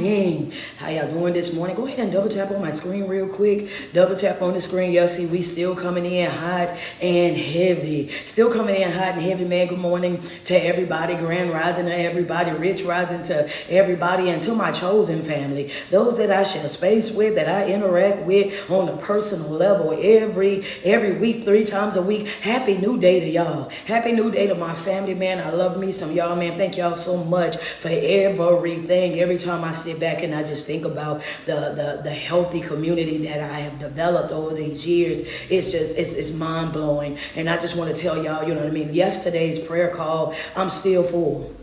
morning. How y'all doing this morning? Go ahead and double tap on my screen real quick. Double tap on the screen. Y'all see we still coming in hot and heavy. Still coming in hot and heavy, man. Good morning to everybody. Grand rising to everybody. Rich rising to everybody and to my chosen family. Those that I share space with, that I interact with on a personal level every week, 3 times a week. Happy new day to y'all. Happy new day to my family, man. I love me some y'all, man. Thank y'all so much for everything. Every time I sit back and I just think about the healthy community that I have developed over these years, it's mind blowing. And I just want to tell y'all, you know what I mean? Yesterday's prayer call, I'm still full.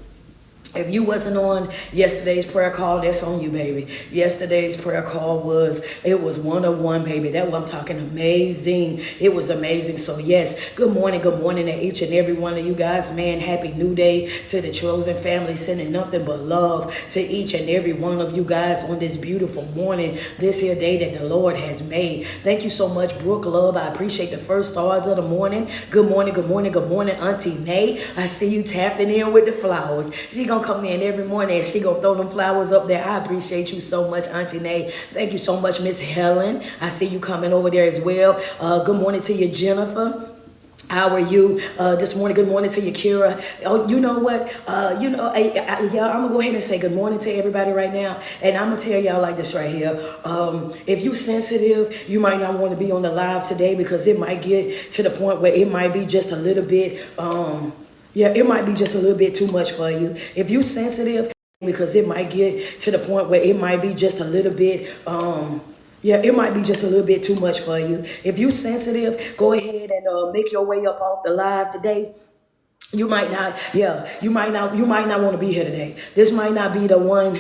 If you wasn't on yesterday's prayer call, that's on you, baby. Yesterday's prayer call was 101, baby. That what I'm talking, amazing. It was amazing. So yes, good morning to each and every one of you guys, man. Happy new day to the chosen family, sending nothing but love to each and every one of you guys on this beautiful morning, this here day that the Lord has made. Thank you so much, Brooke Love. I appreciate the first stars of the morning. Good morning, Auntie Nay. I see you tapping in with the flowers. She gonna come in every morning and she gonna throw them flowers up there. I appreciate you so much, Auntie Nay. Thank you so much, Miss Helen. I see you coming over there as well. Good morning to you, Jennifer. How are you this morning? Good morning to you, Kira. Oh, you know what? Y'all, I'm gonna go ahead and say good morning to everybody right now. And I'm gonna tell y'all like this right here. If you sensitive, you might not want to be on the live today because it might get to the point where it might be just a little bit it might be just a little bit too much for you. If you sensitive, because it might get to the point where it might be just a little bit it might be just a little bit too much for you. If you sensitive, go ahead and make your way up off the live today. You might not want to be here today. This might not be the one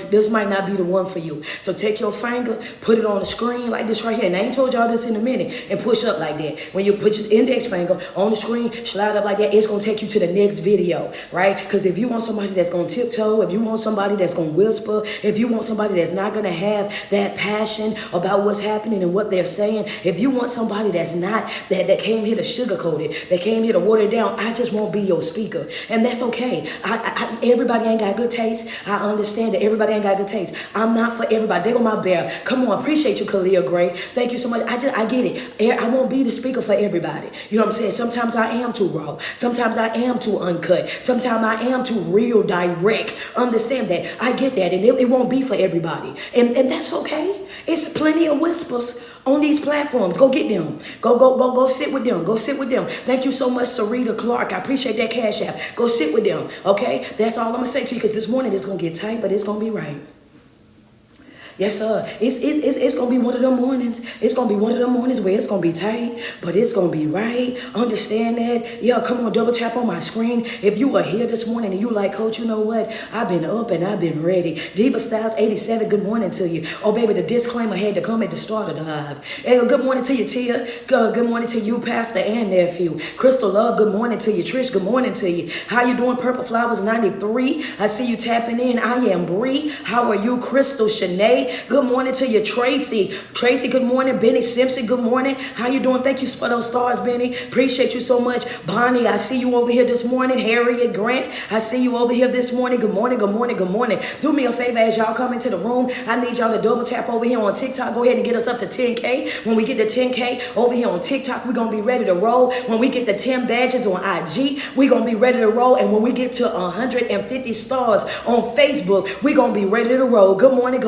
for you. So take your finger, put it on the screen like this right here. And I ain't told y'all this in a minute. And push up like that. When you put your index finger on the screen, slide up like that, it's going to take you to the next video, right? Because if you want somebody that's going to tiptoe, if you want somebody that's going to whisper, if you want somebody that's not going to have that passion about what's happening and what they're saying, if you want somebody that's not, that came here to sugarcoat it, that came here to water it down, I just won't be your speaker. And that's okay. Everybody ain't got good taste. I understand that everybody ain't got good taste. I'm not for everybody. They go my bear. Come on, appreciate you, Kalia Gray. Thank you so much. I get it. I won't be the speaker for everybody. You know what I'm saying? Sometimes I am too raw. Sometimes I am too uncut. Sometimes I am too real direct. Understand that. I get that. And it won't be for everybody. And that's okay. It's plenty of whispers on these platforms. Go get them. Go sit with them. Go sit with them. Thank you so much, Sarita Clark. I appreciate that cash app. Go sit with them. Okay? That's all I'm going to say to you because this morning it's going to get tight, but it's going to be right. Yes, sir. It's going to be one of them mornings. It's going to be one of them mornings where it's going to be tight, but it's going to be right. Understand that? Yeah, come on, double tap on my screen. If you are here this morning and you like, Coach, you know what? I've been up and I've been ready. Diva Styles 87, good morning to you. Oh, baby, the disclaimer had to come at the start of the live. Hey, good morning to you, Tia. Good morning to you, Pastor and Nephew. Crystal Love, good morning to you. Trish, good morning to you. How you doing, Purple Flowers 93? I see you tapping in. I am Bree. How are you, Crystal Shanae? Good morning to you, Tracy. Tracy, good morning. Benny Simpson, good morning. How you doing? Thank you for those stars, Benny. Appreciate you so much. Bonnie, I see you over here this morning. Harriet Grant, I see you over here this morning. Good morning. Do me a favor as y'all come into the room. I need y'all to double tap over here on TikTok. Go ahead and get us up to 10K. When we get to 10K over here on TikTok, we're going to be ready to roll. When we get the 10 badges on IG, we're going to be ready to roll. And when we get to 150 stars on Facebook, we're going to be ready to roll. Good morning.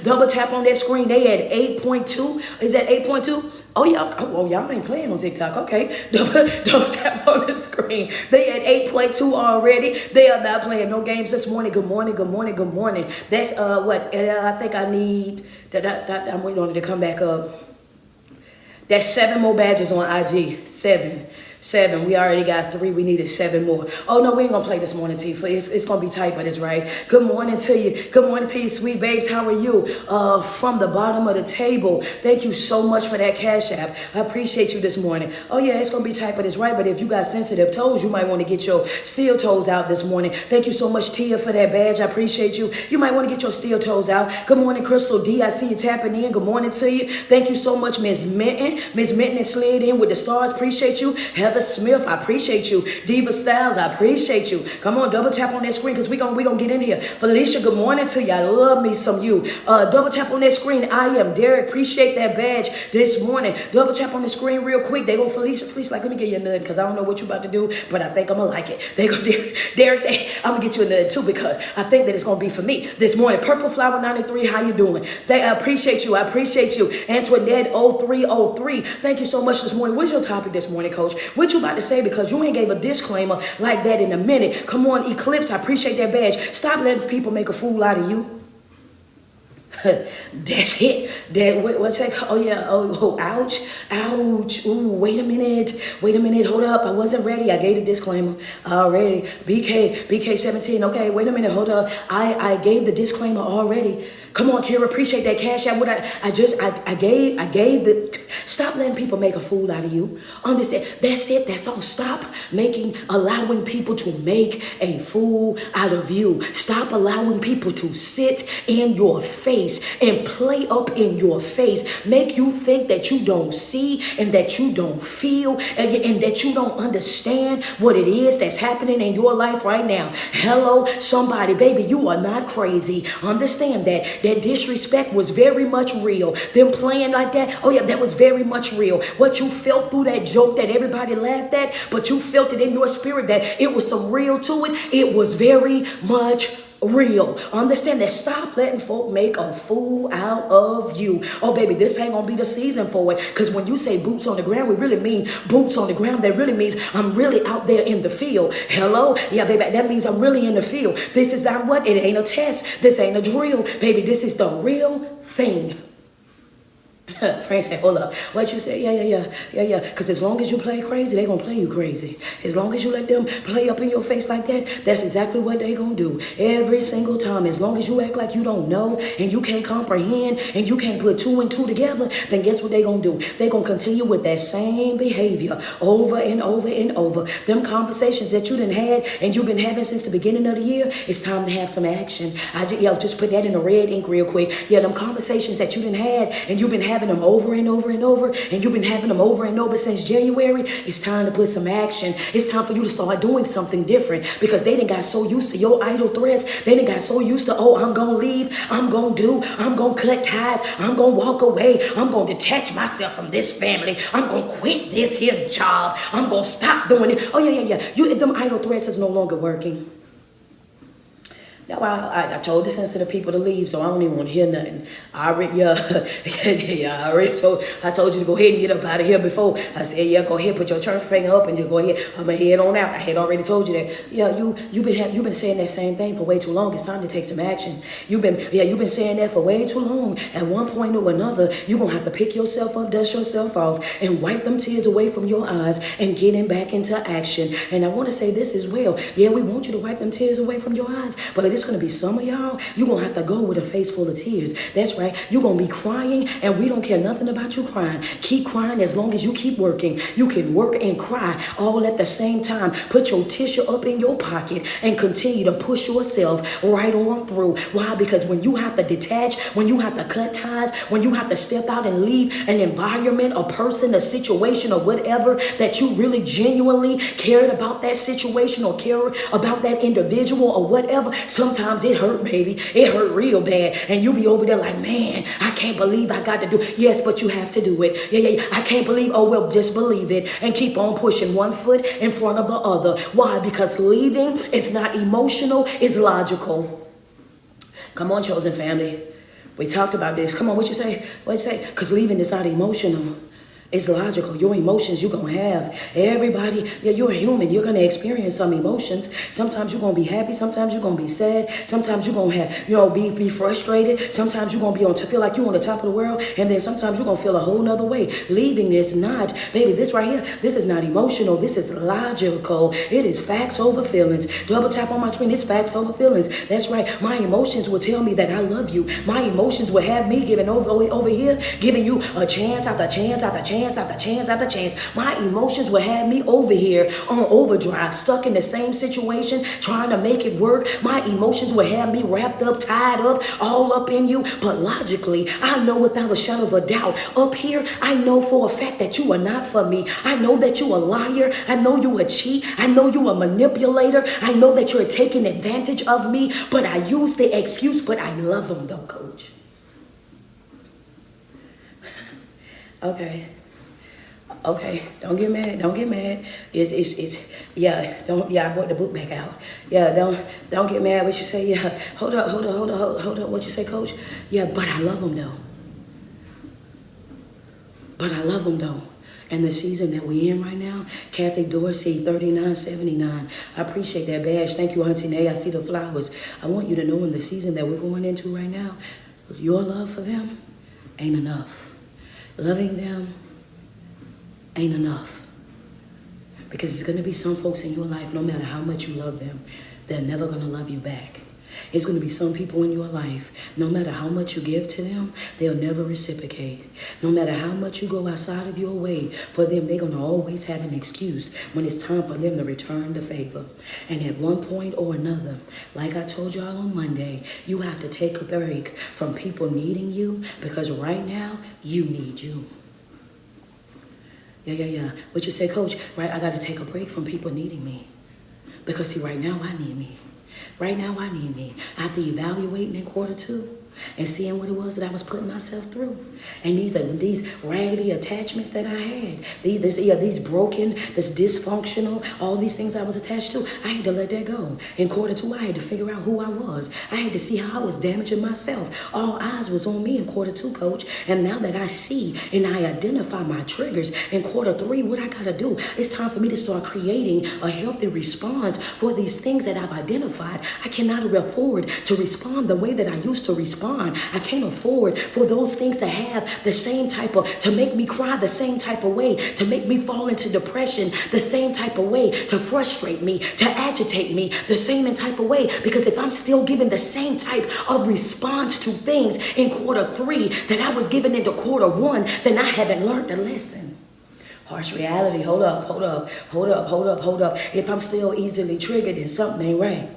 Double tap on that screen. They at 8.2. Is that 8.2? Oh, y'all ain't playing on TikTok. Okay. Double tap on the screen. They at 8.2 already. They are not playing no games this morning. Good morning. That's what I think I need. I'm waiting on it to come back up. That's 7 more badges on IG. 7. We already got 3. We needed 7 more. Oh, no, we ain't going to play this morning, Tifa. It's going to be tight, but it's right. Good morning to you. Good morning to you, sweet babes. How are you? From the bottom of the table. Thank you so much for that cash app. I appreciate you this morning. Oh, yeah, it's going to be tight, but it's right. But if you got sensitive toes, you might want to get your steel toes out this morning. Thank you so much, Tia, for that badge. I appreciate you. You might want to get your steel toes out. Good morning, Crystal D. I see you tapping in. Good morning to you. Thank you so much, Miss Minton. Miss Minton is slid in with the stars. Appreciate you. Heather Smith, I appreciate you. Diva Styles, I appreciate you. Come on, double tap on that screen because we gonna get in here. Felicia, good morning to you. I love me some you. Double tap on that screen. I am Derek. Appreciate that badge this morning. Double tap on the screen real quick. They go Felicia, like, let me get you a nudge because I don't know what you about to do, but I think I'm gonna like it. They go Derek say, I'm gonna get you a nudge too because I think that it's gonna be for me this morning. Purple Flower 93, how you doing? I appreciate you. I appreciate you. Antoinette 0303, thank you so much this morning. What's your topic this morning, Coach? What you about to say? Because you ain't gave a disclaimer like that in a minute. Come on, Eclipse, I appreciate that badge. Stop letting people make a fool out of you. That's it. What's that? Oh yeah. Oh, ouch. Ooh, wait a minute. Hold up. I wasn't ready. I gave the disclaimer already. BK 17. Okay, wait a minute. Hold up. I gave the disclaimer already. Come on, Kira, appreciate that cash out. What I gave the. Stop letting people make a fool out of you. Understand? That's it. That's all. Stop allowing people to make a fool out of you. Stop allowing people to sit in your face and play up in your face. Make you think that you don't see and that you don't feel and that you don't understand what it is that's happening in your life right now. Hello, somebody, baby, you are not crazy. Understand that. That disrespect was very much real. Them playing like that, oh yeah, that was very much real. What you felt through that joke that everybody laughed at, but you felt it in your spirit that it was some real to it. It was very much real. Understand that. Stop letting folk make a fool out of you. Oh baby, this ain't gonna be the season for it. Because when you say boots on the ground, we really mean boots on the ground. That really means I'm really out there in the field. Hello? Yeah, baby, that means I'm really in the field. This is not what? It ain't a test. This ain't a drill. Baby, this is the real thing. Frank said, hold up. What you say? Yeah. Because as long as you play crazy, they going to play you crazy. As long as you let them play up in your face like that, that's exactly what they going to do. Every single time. As long as you act like you don't know and you can't comprehend and you can't put two and two together, then guess what they going to do? They going to continue with that same behavior over and over and over. Them conversations that you done had and you've been having since the beginning of the year, it's time to have some action. Just put that in the red ink real quick. Yeah, them conversations that you done had and you've been having them over and over and over, and you've been having them over and over since January, it's time to put some action. It's time for you to start doing something different because they done got so used to your idle threats. They done got so used to, oh, I'm going to leave, I'm going to cut ties, I'm going to walk away, I'm going to detach myself from this family, I'm going to quit this here job, I'm going to stop doing it. Oh, yeah. Them idle threats is no longer working. Now, I told the sensitive people to leave, so I don't even want to hear nothing. I told you to go ahead and get up out of here before. I said, yeah, go ahead, put your church finger up and just go ahead. I'm going to head on out. I had already told you that. Yeah, you've been saying that same thing for way too long. It's time to take some action. You've been saying that for way too long. At one point or another, you're going to have to pick yourself up, dust yourself off, and wipe them tears away from your eyes and getting back into action. And I want to say this as well. Yeah, we want you to wipe them tears away from your eyes, but it's going to be some of y'all, you're going to have to go with a face full of tears. That's right. You're going to be crying, and we don't care nothing about you crying. Keep crying as long as you keep working. You can work and cry all at the same time. Put your tissue up in your pocket and continue to push yourself right on through. Why? Because when you have to detach, when you have to cut ties, when you have to step out and leave an environment, a person, a situation, or whatever that you really genuinely cared about that situation or care about that individual or whatever, sometimes it hurt, baby. It hurt real bad. And you be over there like, man, I can't believe I got to do it. Yes, but you have to do it. Yeah. I can't believe. Oh, well, just believe it and keep on pushing one foot in front of the other. Why? Because leaving is not emotional, it's logical. Come on, chosen family. We talked about this. Come on, what you say? Because leaving is not emotional. It's logical. Your emotions you're going to have. Everybody, yeah, you're a human. You're going to experience some emotions. Sometimes you're going to be happy. Sometimes you're going to be sad. Sometimes you're going to have, be frustrated. Sometimes you're going to feel like you're on the top of the world. And then sometimes you're going to feel a whole nother way. Leaving is not, baby, this right here, this is not emotional. This is logical. It is facts over feelings. Double tap on my screen. It's facts over feelings. That's right. My emotions will tell me that I love you. My emotions will have me giving over here, giving you a chance after chance after chance chance after chance after chance. My emotions will have me over here on overdrive, stuck in the same situation, trying to make it work. My emotions will have me wrapped up, tied up, all up in you. But logically, I know without a shadow of a doubt, up here, I know for a fact that you are not for me. I know that you a liar. I know you a cheat. I know you a manipulator. I know that you're taking advantage of me, but I use the excuse, but I love them though, coach. Okay. Okay, don't get mad. Don't get mad. I brought the book back out. Yeah, don't get mad. What you say? Yeah, hold up. What you say, coach? Yeah, but I love them though. But I love them though. And the season that we in right now, Kathy Dorsey, 3979. I appreciate that badge. Thank you, Auntie Nay. I see the flowers. I want you to know in the season that we're going into right now, your love for them ain't enough. Loving them ain't enough. Because there's going to be some folks in your life, no matter how much you love them, they're never going to love you back. It's going to be some people in your life, no matter how much you give to them, they'll never reciprocate. No matter how much you go outside of your way for them, they're going to always have an excuse when it's time for them to return the favor. And at one point or another, like I told y'all on Monday, you have to take a break from people needing you, because right now, you need you. Yeah. What you say, coach? Right, I got to take a break from people needing me. Because see, right now, I need me. Right now, I need me. After evaluating in quarter two and seeing what it was that I was putting myself through. And these raggedy attachments that I had. These broken, this dysfunctional, all these things I was attached to, I had to let that go. In quarter two, I had to figure out who I was. I had to see how I was damaging myself. All eyes was on me in quarter two, coach. And now that I see and I identify my triggers in quarter three, what I got to do, it's time for me to start creating a healthy response for these things that I've identified. I cannot afford to respond the way that I used to respond. I can't afford for those things to have the same type of, to make me cry the same type of way, to make me fall into depression the same type of way, to frustrate me, to agitate me the same type of way. Because if I'm still giving the same type of response to things in quarter three that I was giving into quarter one, then I haven't learned the lesson. Harsh reality. Hold up. If I'm still easily triggered, then something ain't right.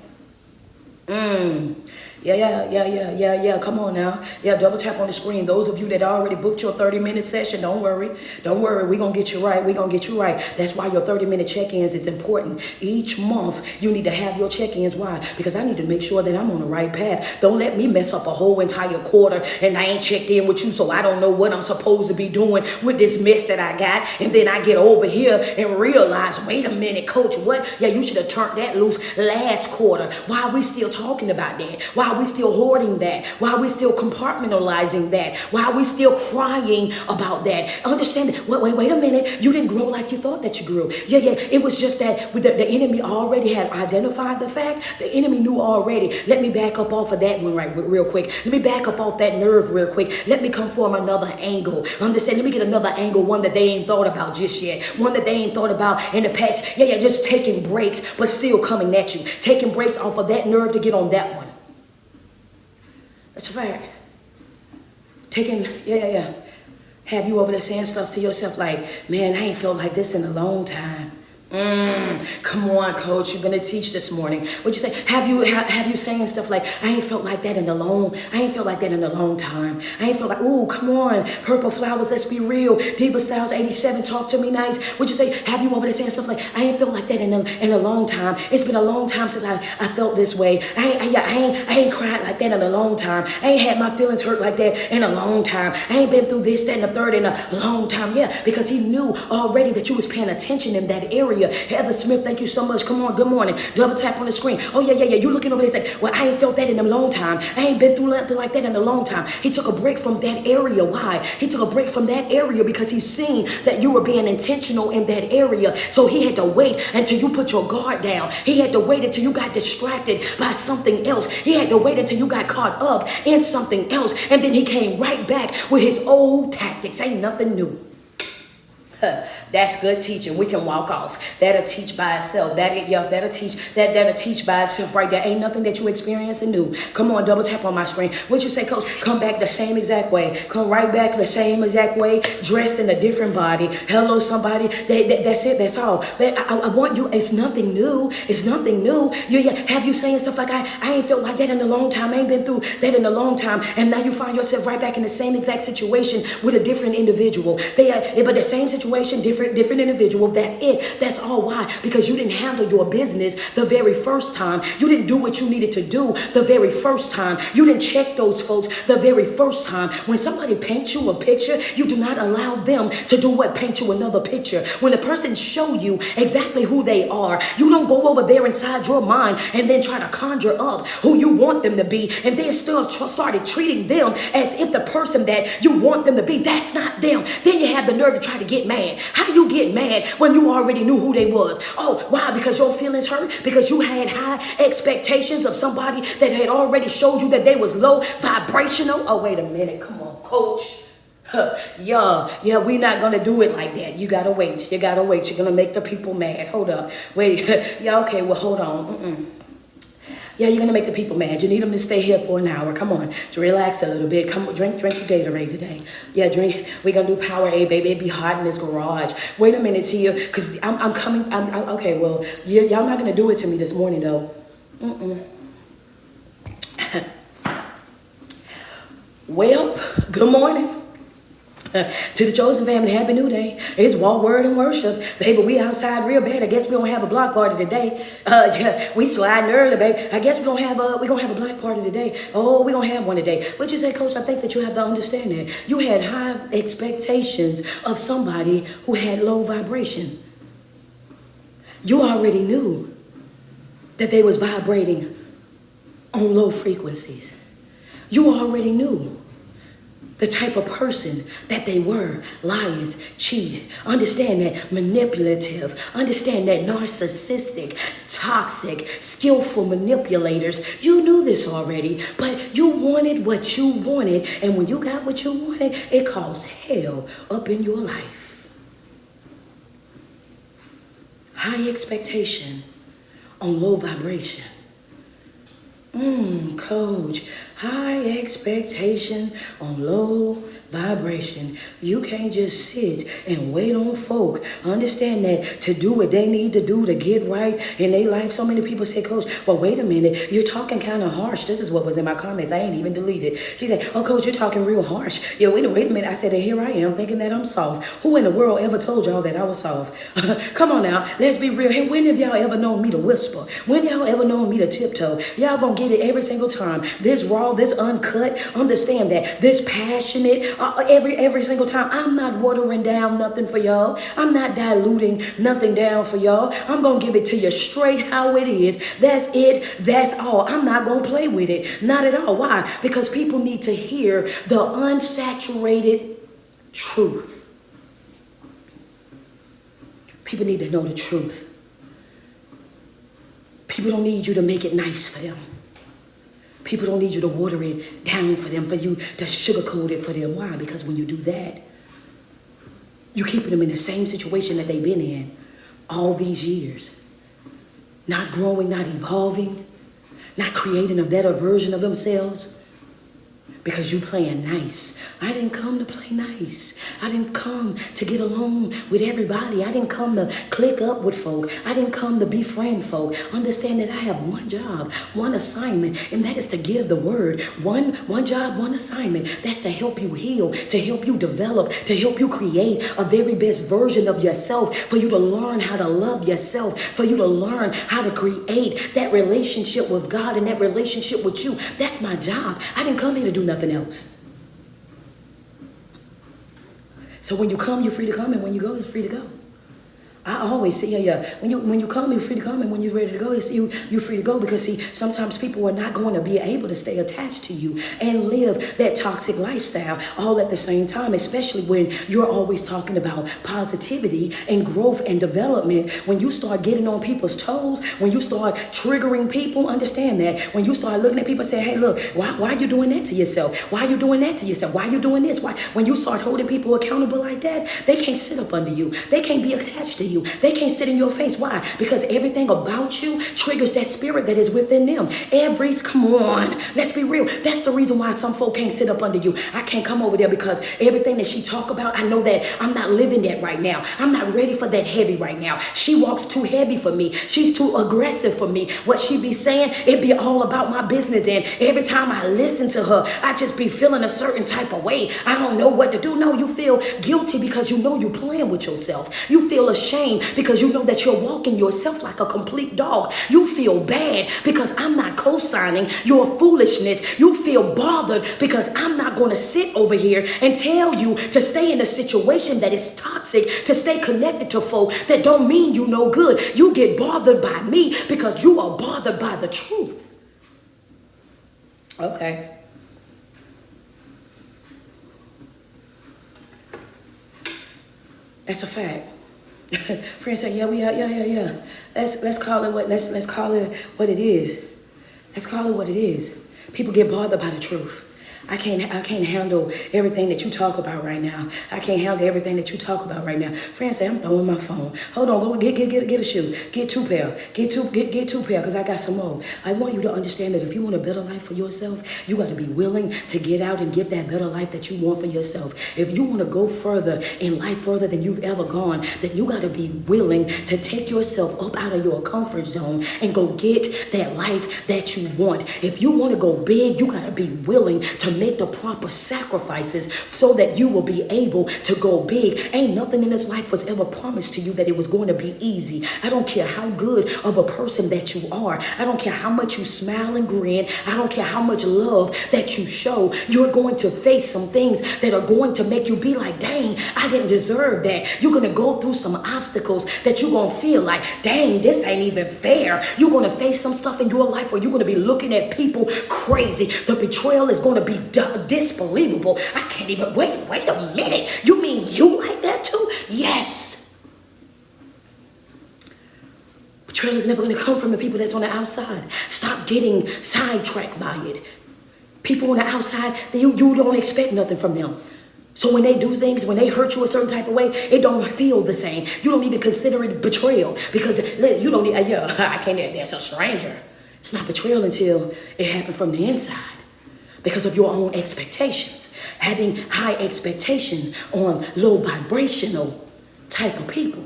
Yeah. Come on now. Yeah, double tap on the screen. Those of you that already booked your 30-minute session, don't worry. We're going to get you right. That's why your 30-minute check-ins is important. Each month, you need to have your check-ins. Why? Because I need to make sure that I'm on the right path. Don't let me mess up a whole entire quarter and I ain't checked in with you, so I don't know what I'm supposed to be doing with this mess that I got. And then I get over here and realize, wait a minute, coach, what? Yeah, you should have turned that loose last quarter. Why are we still talking about that? Why are we still hoarding that? Why are we still compartmentalizing that? Why are we still crying about that? Understand that, wait a minute. You didn't grow like you thought that you grew. Yeah. It was just that the enemy already had identified the fact. The enemy knew already. Let me back up off of that one real quick. Let me back up off that nerve real quick. Let me come from another angle. Understand? Let me get another angle, one that they ain't thought about just yet. One that they ain't thought about in the past. Yeah, just taking breaks, but still coming at you. Taking breaks off of that nerve to get on that one. That's a fact. Yeah. Have you over there saying stuff to yourself like, man, I ain't felt like this in a long time. Come on, coach. You're gonna teach this morning. What'd you say? Have you saying stuff like, I ain't felt like that in a long time. I ain't felt like, ooh, come on, purple flowers. Let's be real. Diva Styles 87. Talk to me nice. What'd you say? Have you over there saying stuff like, I ain't felt like that in a long time. It's been a long time since I felt this way. I ain't cried like that in a long time. I ain't had my feelings hurt like that in a long time. I ain't been through this, that, and the third in a long time. Yeah, because he knew already that you was paying attention in that area. Heather Smith, thank you so much. Come on, good morning. Double tap on the screen. Oh, yeah. You looking over there and say, well, I ain't felt that in a long time. I ain't been through nothing like that in a long time. He took a break from that area. Why? He took a break from that area because he's seen that you were being intentional in that area. So he had to wait until you put your guard down. He had to wait until you got distracted by something else. He had to wait until you got caught up in something else. And then he came right back with his old tactics. Ain't nothing new. That's good teaching. We can walk off. That'll teach by itself. That'll teach by itself right there. Ain't nothing that you experiencing new. Come on, double tap on my screen. What you say, coach? Come back the same exact way. Come right back the same exact way, dressed in a different body. Hello, somebody. That's it. That's all. But I want you. It's nothing new. It's nothing new. Have you saying stuff like I ain't felt like that in a long time. I ain't been through that in a long time. And now you find yourself right back in the same exact situation with a different individual. But the same situation, different individual. That's it. That's all. Why? Because you didn't handle your business the very first time. You didn't do what you needed to do the very first time. You didn't check those folks the very first time. When somebody paints you a picture, you do not allow them to do what? Paint you another picture. When a person show you exactly who they are, you don't go over there inside your mind and then try to conjure up who you want them to be and then still started treating them as if the person that you want them to be, that's not them. Then you have the nerve to try to get mad. How do you get mad when you already knew who they was? Oh, why? Because your feelings hurt? Because you had high expectations of somebody that had already showed you that they was low vibrational? Oh, wait a minute. Come on, coach. Yeah, we're not gonna do it like that. You gotta wait. You're gonna make the people mad. Hold up. Wait. Yeah, okay, well, hold on. Yeah, you're gonna make the people mad. You need them to stay here for an hour. Come on, to relax a little bit. Come on, drink your Gatorade today. Yeah, drink. We're gonna do Powerade, baby. It be hot in this garage. Wait a minute, Tia, because I'm coming. Okay, well, y'all not gonna do it to me this morning, though. Well, good morning. To the chosen family, happy new day. It's walk, word, and worship. Baby, we outside real bad. I guess we don't have a block party today. Yeah, we sliding early, baby. I guess we're gonna have a block party today. Oh, we're gonna have one today. What you say, coach? I think that you have to understand that. You had high expectations of somebody who had low vibration. You already knew that they was vibrating on low frequencies. You already knew the type of person that they were. Liars, cheat, understand that manipulative, understand that narcissistic, toxic, skillful manipulators. You knew this already, but you wanted what you wanted. And when you got what you wanted, it caused hell up in your life. High expectation on low vibration. Coach, high expectation on low vibration. You can't just sit and wait on folk. Understand that to do what they need to do to get right in their life. So many people say, coach, well, wait a minute. You're talking kind of harsh. This is what was in my comments. I ain't even deleted. She said, oh, coach, you're talking real harsh. Yeah, wait a minute. I said, here I am thinking that I'm soft. Who in the world ever told y'all that I was soft? Come on now. Let's be real. Hey, when have y'all ever known me to whisper? When y'all ever known me to tiptoe? Y'all gonna get it every single time. This raw, this uncut. Understand that. This passionate. Every single time. I'm not watering down nothing for y'all. I'm not diluting nothing down for y'all. I'm going to give it to you straight how it is. That's it. That's all. I'm not going to play with it. Not at all. Why? Because people need to hear the unsaturated truth. People need to know the truth. People don't need you to make it nice for them. People don't need you to water it down for them, for you to sugarcoat it for them. Why? Because when you do that, you're keeping them in the same situation that they've been in all these years. Not growing, not evolving, not creating a better version of themselves. Because you playing nice. I didn't come to play nice. I didn't come to get along with everybody. I didn't come to click up with folk. I didn't come to befriend folk. Understand that I have one job, one assignment, and that is to give the word. One job, one assignment. That's to help you heal, to help you develop, to help you create a very best version of yourself, for you to learn how to love yourself, for you to learn how to create that relationship with God and that relationship with you. That's my job. I didn't come here to do nothing else. So when you come, you're free to come, and when you go, you're free to go. I always say, when you come, you're free to come, and when you're ready to go, you're free to go. Because see, sometimes people are not going to be able to stay attached to you and live that toxic lifestyle all at the same time, especially when you're always talking about positivity and growth and development. When you start getting on people's toes, when you start triggering people, understand that. When you start looking at people and saying, hey, look, why are you doing that to yourself? Why are you doing that to yourself? Why are you doing this? Why? When you start holding people accountable like that, they can't sit up under you. They can't be attached to you. They can't sit in your face. Why? Because everything about you triggers that spirit that is within them. Come on, let's be real. That's the reason why some folk can't sit up under you. I can't come over there because everything that she talk about, I know that I'm not living that right now. I'm not ready for that heavy right now. She walks too heavy for me. She's too aggressive for me. What she be saying, it be all about my business. And every time I listen to her, I just be feeling a certain type of way. I don't know what to do. No, you feel guilty because you know you're playing with yourself. You feel ashamed because you know that you're walking yourself like a complete dog. You feel bad because I'm not co-signing your foolishness. You feel bothered because I'm not going to sit over here and tell you to stay in a situation that is toxic, to stay connected to folk that don't mean you no good. You get bothered by me because you are bothered by the truth. Okay. That's a fact. Friends say, yeah. Let's call it what it is. Let's call it what it is. People get bothered by the truth. I can't handle everything that you talk about right now. I can't handle everything that you talk about right now. Friends say, I'm throwing my phone. Hold on, go get a shoe. Get two pair. Get two pair, because I got some more. I want you to understand that if you want a better life for yourself, you got to be willing to get out and get that better life that you want for yourself. If you want to go further in life, further than you've ever gone, then you got to be willing to take yourself up out of your comfort zone and go get that life that you want. If you want to go big, you got to be willing to make the proper sacrifices so that you will be able to go big. Ain't nothing in this life was ever promised to you that it was going to be easy. I don't care how good of a person that you are. I don't care how much you smile and grin. I don't care how much love that you show. You're going to face some things that are going to make you be like, dang, I didn't deserve that. You're going to go through some obstacles that you're going to feel like, dang, this ain't even fair. You're going to face some stuff in your life where you're going to be looking at people crazy. The betrayal is going to be disbelievable. I can't even wait a minute. You mean you like that too? Yes. Betrayal is never going to come from the people that's on the outside. Stop getting sidetracked by it. People on the outside, you don't expect nothing from them. So when they do things, when they hurt you a certain type of way, it don't feel the same. You don't even consider it betrayal because you don't. I can't. That's a stranger. It's not betrayal until it happened from the inside. Because of your own expectations. Having high expectation on low vibrational type of people.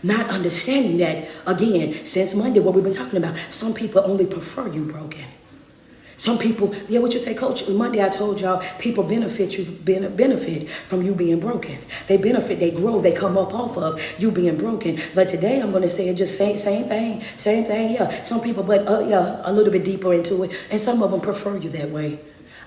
Not understanding that, again, since Monday, what we've been talking about, some people only prefer you broken. Some people, what you say, Coach? Monday I told y'all people benefit from you being broken. They benefit, they grow, they come up off of you being broken. But today I'm going to say it just same thing. Yeah, some people, but a little bit deeper into it. And some of them prefer you that way.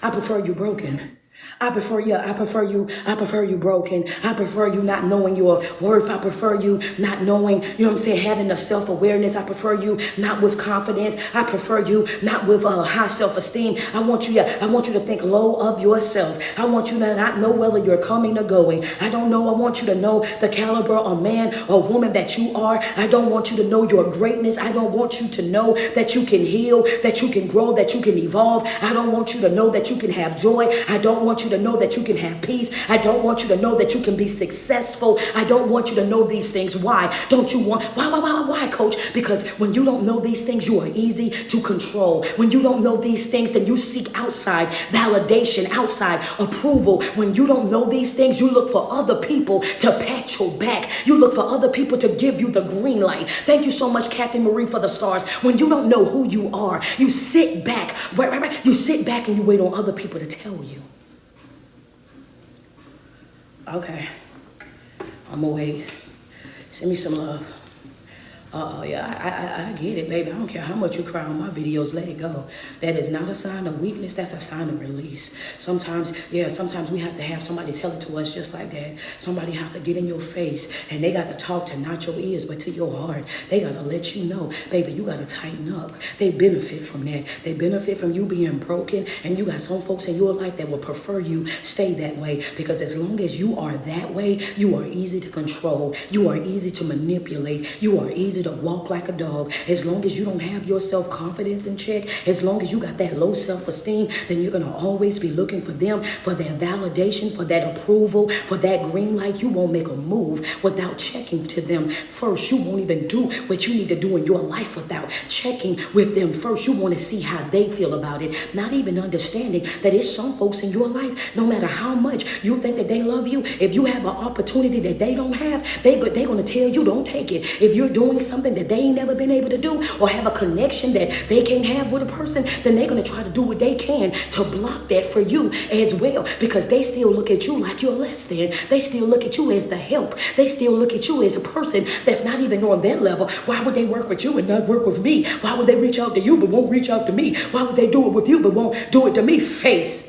I prefer you broken. I prefer you broken. I prefer you not knowing your worth. I prefer you not knowing, having a self-awareness. I prefer you not with confidence. I prefer you not with high self-esteem. I want you to think low of yourself. I want you to not know whether you're coming or going. I want you to know the caliber of man or woman that you are. I don't want you to know your greatness. I don't want you to know that you can heal, that you can grow, that you can evolve. I don't want you to know that you can have joy. I don't want you to know that you can have peace. I don't want you to know that you can be successful. I don't want you to know these things. Why? Why, Coach? Because when you don't know these things, you are easy to control. When you don't know these things, then you seek outside validation, outside approval. When you don't know these things, you look for other people to pat your back. You look for other people to give you the green light. Thank you so much, Kathy Marie, for the stars. When you don't know who you are, you sit back. You sit back and you wait on other people to tell you. Okay, I'm gonna wait. Send me some love. Yeah, I get it, baby. I don't care how much you cry on my videos. Let it go. That is not a sign of weakness. That's a sign of release. Sometimes we have to have somebody tell it to us just like that. Somebody have to get in your face, and they got to talk to not your ears, but to your heart. They got to let you know, baby, you got to tighten up. They benefit from that. They benefit from you being broken, and you got some folks in your life that will prefer you stay that way, because as long as you are that way, you are easy to control. You are easy to manipulate. You are easy to walk like a dog. As long as you don't have your self-confidence in check, as long as you got that low self-esteem, then you're going to always be looking for them, for their validation, for that approval, for that green light. You won't make a move without checking to them first. You won't even do what you need to do in your life without checking with them first. You want to see how they feel about it, not even understanding that it's some folks in your life, no matter how much you think that they love you, if you have an opportunity that they don't have, they're going to tell you don't take it. If you're doing something that they ain't never been able to do, or have a connection that they can't have with a person, then they're going to try to do what they can to block that for you as well, because they still look at you like you're less than. They still look at you as the help. They still look at you as a person that's not even on their level. Why would they work with you and not work with me? Why would they reach out to you but won't reach out to me? Why would they do it with you but won't do it to me? Face.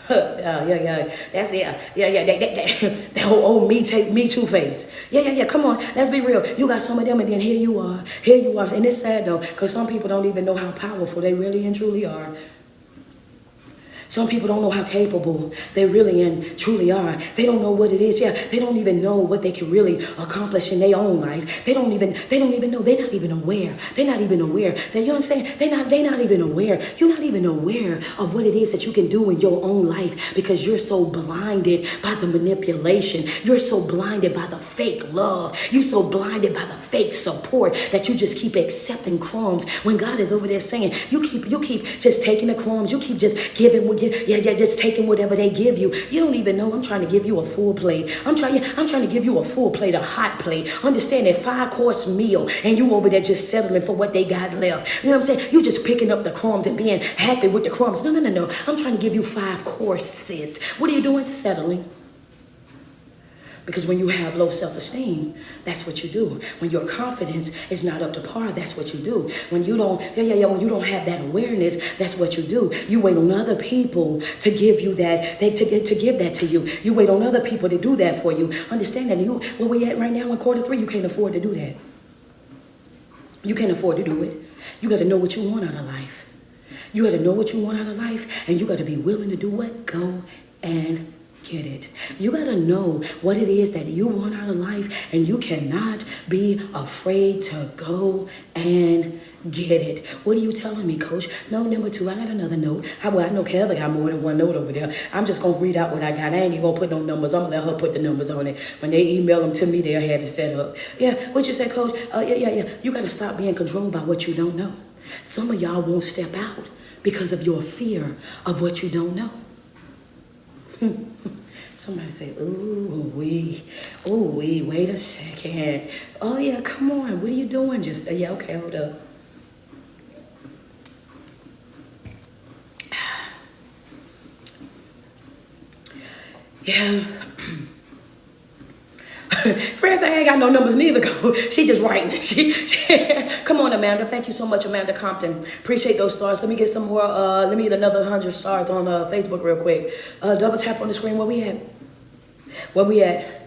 That's that whole old me too face. Come on, let's be real. You got some of them, and then here you are, and it's sad though, because some people don't even know how powerful they really and truly are. Some people don't know how capable they really and truly are. They don't know what it is. They don't even know what they can really accomplish in their own life. They don't even know. They're not even aware. They're not even aware. You understand? They're not even aware. You're not even aware of what it is that you can do in your own life, because you're so blinded by the manipulation. You're so blinded by the fake love. You're so blinded by the fake support that you just keep accepting crumbs, when God is over there saying, you keep just taking the crumbs. You keep just giving just taking whatever they give you. You don't even know I'm trying to give you a full plate. I'm trying to give you a full plate, a hot plate. Understand that 5-course meal, and you over there just settling for what they got left. You know what I'm saying? You just picking up the crumbs and being happy with the crumbs. No. I'm trying to give you 5 courses. What are you doing? Settling. Because when you have low self-esteem, that's what you do. When your confidence is not up to par, that's what you do. When you don't, when you don't have that awareness, that's what you do. You wait on other people to give you that, to give that to you. You wait on other people to do that for you. Understand that where we at right now in quarter 3, you can't afford to do that. You can't afford to do it. You got to know what you want out of life. You got to know what you want out of life, and you got to be willing to do what? Go and get it. You got to know what it is that you want out of life, and you cannot be afraid to go and get it. What are you telling me, Coach? No, number 2, I got another note. I know Kelly got more than one note over there. I'm just going to read out what I got. I ain't even going to put no numbers. I'm going to let her put the numbers on it. When they email them to me, they'll have it set up. What you say, Coach? You got to stop being controlled by what you don't know. Some of y'all won't step out because of your fear of what you don't know. Somebody say, wait a second. Oh yeah, come on, what are you doing? Just, okay, hold up. Yeah. Friends, I ain't got no numbers neither. She just writing. She Come on, Amanda. Thank you so much, Amanda Compton. Appreciate those stars. Let me get some more. Let me get another 100 stars on Facebook real quick. Double tap on the screen. Where we at? Where we at?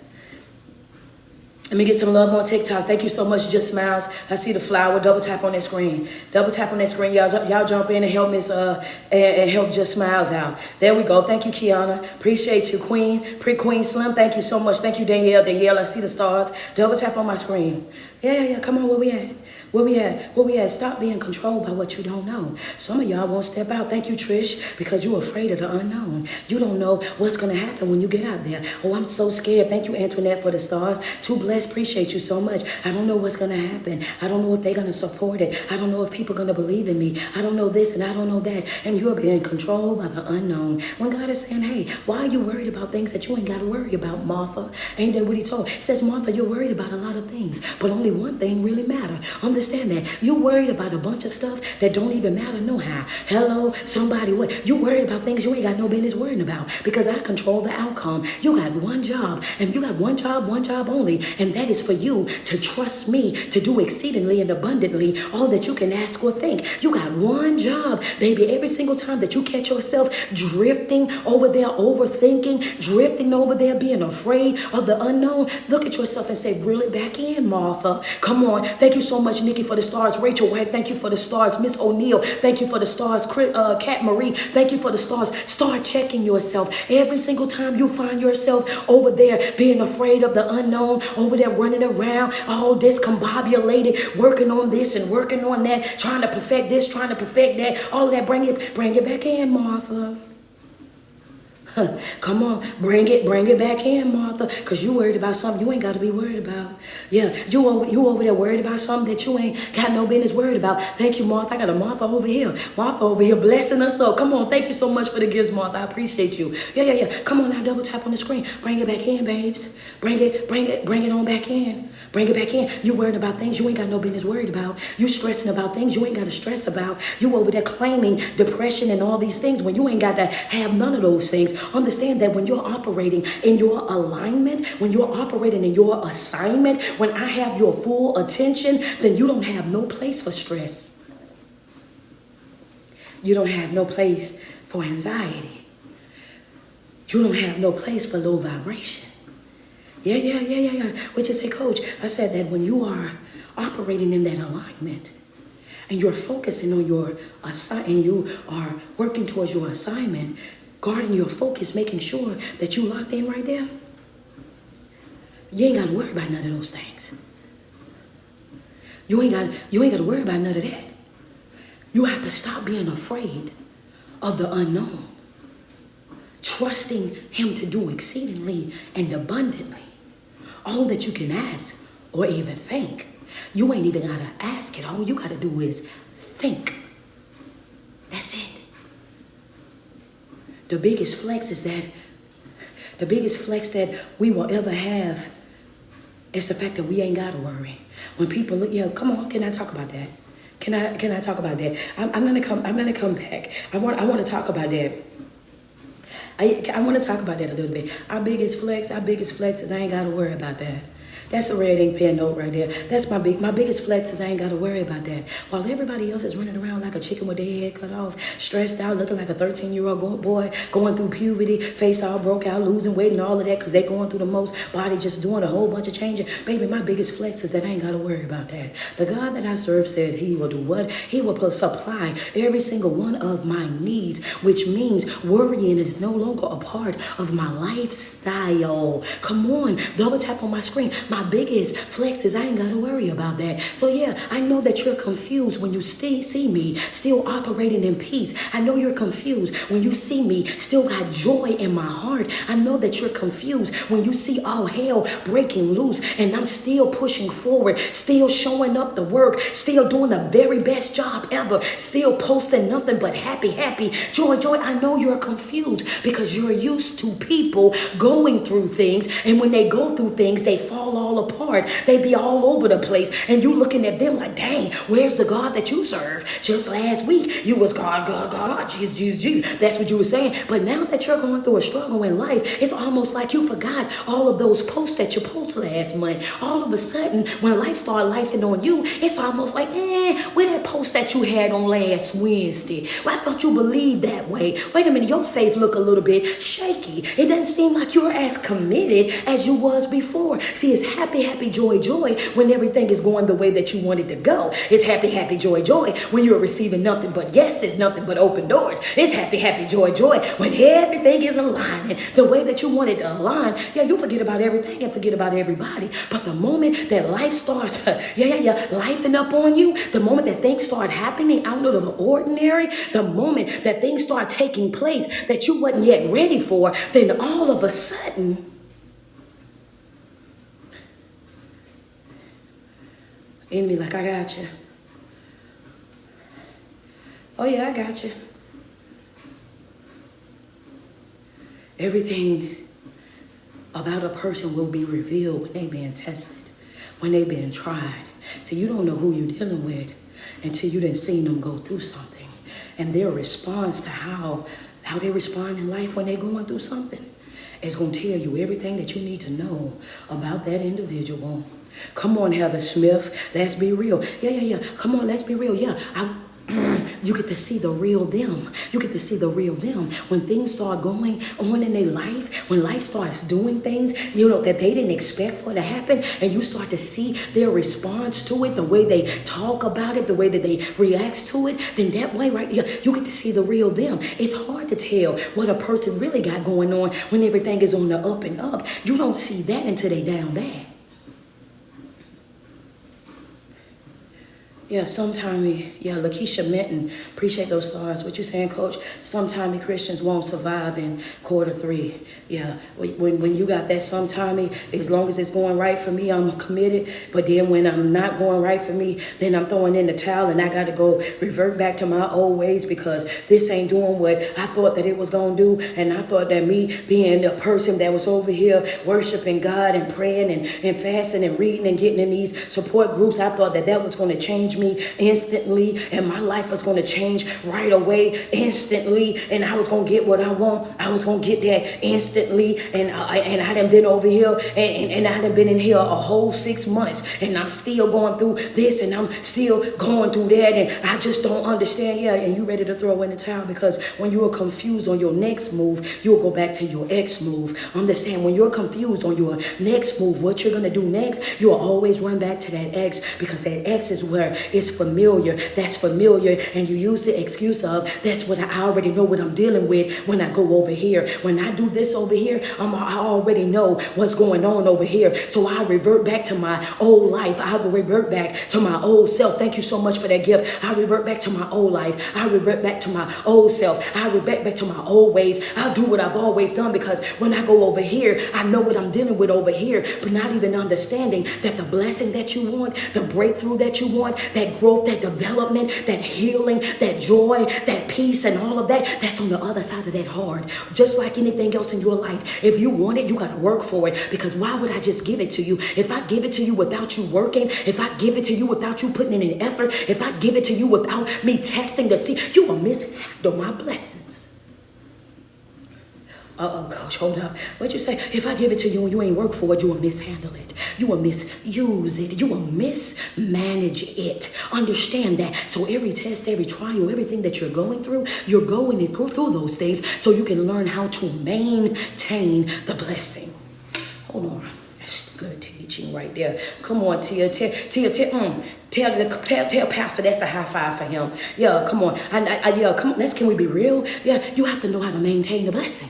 Let me get some love on TikTok. Thank you so much, Just Smiles. I see the flower. Double tap on that screen. Double tap on that screen. Y'all jump in and help Miss and help Just Smiles out. There we go. Thank you, Kiana. Appreciate you, Queen Slim. Thank you so much. Thank you, Danielle, I see the stars. Double tap on my screen. Yeah. Come on, where we at? Where we at? Stop being controlled by what you don't know. Some of y'all won't step out. Thank you, Trish, because you're afraid of the unknown. You don't know what's going to happen when you get out there. Oh, I'm so scared. Thank you, Antoinette, for the stars. Too blessed. Appreciate you so much. I don't know what's going to happen. I don't know if they're going to support it. I don't know if people are going to believe in me. I don't know this and I don't know that. And you're being controlled by the unknown. When God is saying, hey, why are you worried about things that you ain't got to worry about, Martha? Ain't that what he told? He says, Martha, you're worried about a lot of things, but only one thing really matters. Understand that. You're worried about a bunch of stuff that don't even matter no how. Hello, somebody, what? You worried about things you ain't got no business worrying about, because I control the outcome. You got one job, and you got one job only, and and that is for you to trust me to do exceedingly and abundantly all that you can ask or think. You got one job, baby. Every single time that you catch yourself drifting over there, overthinking, drifting over there, being afraid of the unknown, look at yourself and say, reel it back in, Martha. Come on. Thank you so much, Nikki, for the stars. Rachel White, thank you for the stars. Miss O'Neill, thank you for the stars. Kat Marie, thank you for the stars. Start checking yourself. Every single time you find yourself over there being afraid of the unknown, over there running around, all discombobulated, working on this and working on that, trying to perfect this, trying to perfect that, all of that, bring it back in, Martha. Come on, bring it back in, Martha, because you worried about something you ain't got to be worried about. Yeah, you over there worried about something that you ain't got no business worried about. Thank you, Martha. I got a Martha over here. Martha over here blessing us up. Come on, thank you so much for the gifts, Martha. I appreciate you. Yeah. Come on now, double tap on the screen. Bring it back in, babes. Bring it on back in. Bring it back in. You worried about things you ain't got no business worried about. You stressing about things you ain't got to stress about. You over there claiming depression and all these things when you ain't got to have none of those things. Understand that when you're operating in your alignment, when you're operating in your assignment, when I have your full attention, then you don't have no place for stress. You don't have no place for anxiety. You don't have no place for low vibration. Yeah. What you say, Coach? I said that when you are operating in that alignment and you're focusing on your assignment and you are working towards your assignment, guarding your focus, making sure that you locked in right there, you ain't got to worry about none of those things. You ain't got to worry about none of that. You have to stop being afraid of the unknown, trusting him to do exceedingly and abundantly all that you can ask or even think. You ain't even got to ask it. All you got to do is think. That's it. The biggest flex that we will ever have is the fact that we ain't got to worry. When people look, come on, can I talk about that? Can I talk about that? I'm gonna come back. I want to talk about that. I want to talk about that a little bit. Our biggest flex is I ain't got to worry about that. That's a red ink pen note right there. That's my biggest flex is I ain't got to worry about that. While everybody else is running around like a chicken with their head cut off, stressed out, looking like a 13-year-old boy, going through puberty, face all broke out, losing weight and all of that because they going through the most, body just doing a whole bunch of changing. Baby, my biggest flex is that I ain't got to worry about that. The God that I serve said he will do what? He will supply every single one of my needs, which means worrying is no longer a part of my lifestyle. Come on, double tap on my screen. My biggest flex is I ain't got to worry about that. So yeah, I know that you're confused when you see me still operating in peace. I know you're confused when you see me still got joy in my heart. I know that you're confused when you see all hell breaking loose and I'm still pushing forward, still showing up the work, still doing the very best job ever, still posting nothing but happy, joy. I know you're confused because you're used to people going through things, and when they go through things, they fall all apart. They be all over the place, and you looking at them like, dang, where's the God that you serve? Just last week, you was God, Jesus. That's what you were saying. But now that you're going through a struggle in life, it's almost like you forgot all of those posts that you posted last month. All of a sudden, when life started lifing on you, it's almost like, where that post that you had on last Wednesday? Well, I thought you believed that way. Wait a minute, your faith look a little bit shaky. It doesn't seem like you're as committed as you was before. See, it's happy, joy when everything is going the way that you want it to go. It's happy, joy when you're receiving nothing but yeses, nothing but open doors. It's happy, joy when everything is aligning the way that you want it to align. Yeah, you forget about everything and forget about everybody. But the moment that life starts, lifing up on you, the moment that things start happening out of the ordinary, the moment that things start taking place that you wasn't yet ready for, then all of a sudden, enemy like, I got you. Oh yeah, I got you. Everything about a person will be revealed when they're being tested, when they're being tried. So you don't know who you're dealing with until you didn't see them go through something. And their response to how they respond in life when they're going through something. is going to tell you everything that you need to know about that individual. Come on, Heather Smith. Let's be real. Yeah. Come on, let's be real. Yeah, you get to see the real them. You get to see the real them. When things start going on in their life, when life starts doing things, that they didn't expect for it to happen, and you start to see their response to it, the way they talk about it, the way that they react to it, then that way, right, you get to see the real them. It's hard to tell what a person really got going on when everything is on the up and up. You don't see that until they down bad. Yeah, Lakeisha Minton, appreciate those stars. What you saying, Coach? Sometimey Christians won't survive in quarter 3. Yeah, when you got that sometimey, as long as it's going right for me, I'm committed. But then when I'm not going right for me, then I'm throwing in the towel and I got to go revert back to my old ways because this ain't doing what I thought that it was going to do. And I thought that me being the person that was over here worshiping God and praying and fasting and reading and getting in these support groups, I thought that was going to change me instantly, and my life was going to change right away instantly, and I was going to get what I want. I was going to get that instantly, and I done been over here and I done been in here a whole 6 months, and I'm still going through this and I'm still going through that, and I just don't understand. Yeah, and you ready to throw in the towel because when you are confused on your next move, you'll go back to your ex move. Understand, when you're confused on your next move, what you're going to do next, you'll always run back to that ex because that ex is where it's familiar. That's familiar, and you use the excuse of that's what I already know what I'm dealing with when I go over here. When I do this over here, I already know what's going on over here. So I revert back to my old life. I will revert back to my old self. Thank you so much for that gift. I revert back to my old life. I revert back to my old self. I revert back to my old ways. I'll do what I've always done because when I go over here, I know what I'm dealing with over here, but not even understanding that the blessing that you want, the breakthrough that you want, that growth, that development, that healing, that joy, that peace, and all of that, that's on the other side of that hard. Just like anything else in your life, if you want it, you got to work for it, because why would I just give it to you? If I give it to you without you working, if I give it to you without you putting in an effort, if I give it to you without me testing to see, you will mishandle my blessings. Coach, hold up. What'd you say? If I give it to you and you ain't work for it, you will mishandle it. You will misuse it. You will mismanage it. Understand that. So every test, every trial, everything that you're going through through those things so you can learn how to maintain the blessing. Hold on. That's good teaching right there. Come on, Tia. Tell Pastor that's the high five for him. Yeah, come on. Come on. Can we be real? Yeah, you have to know how to maintain the blessing.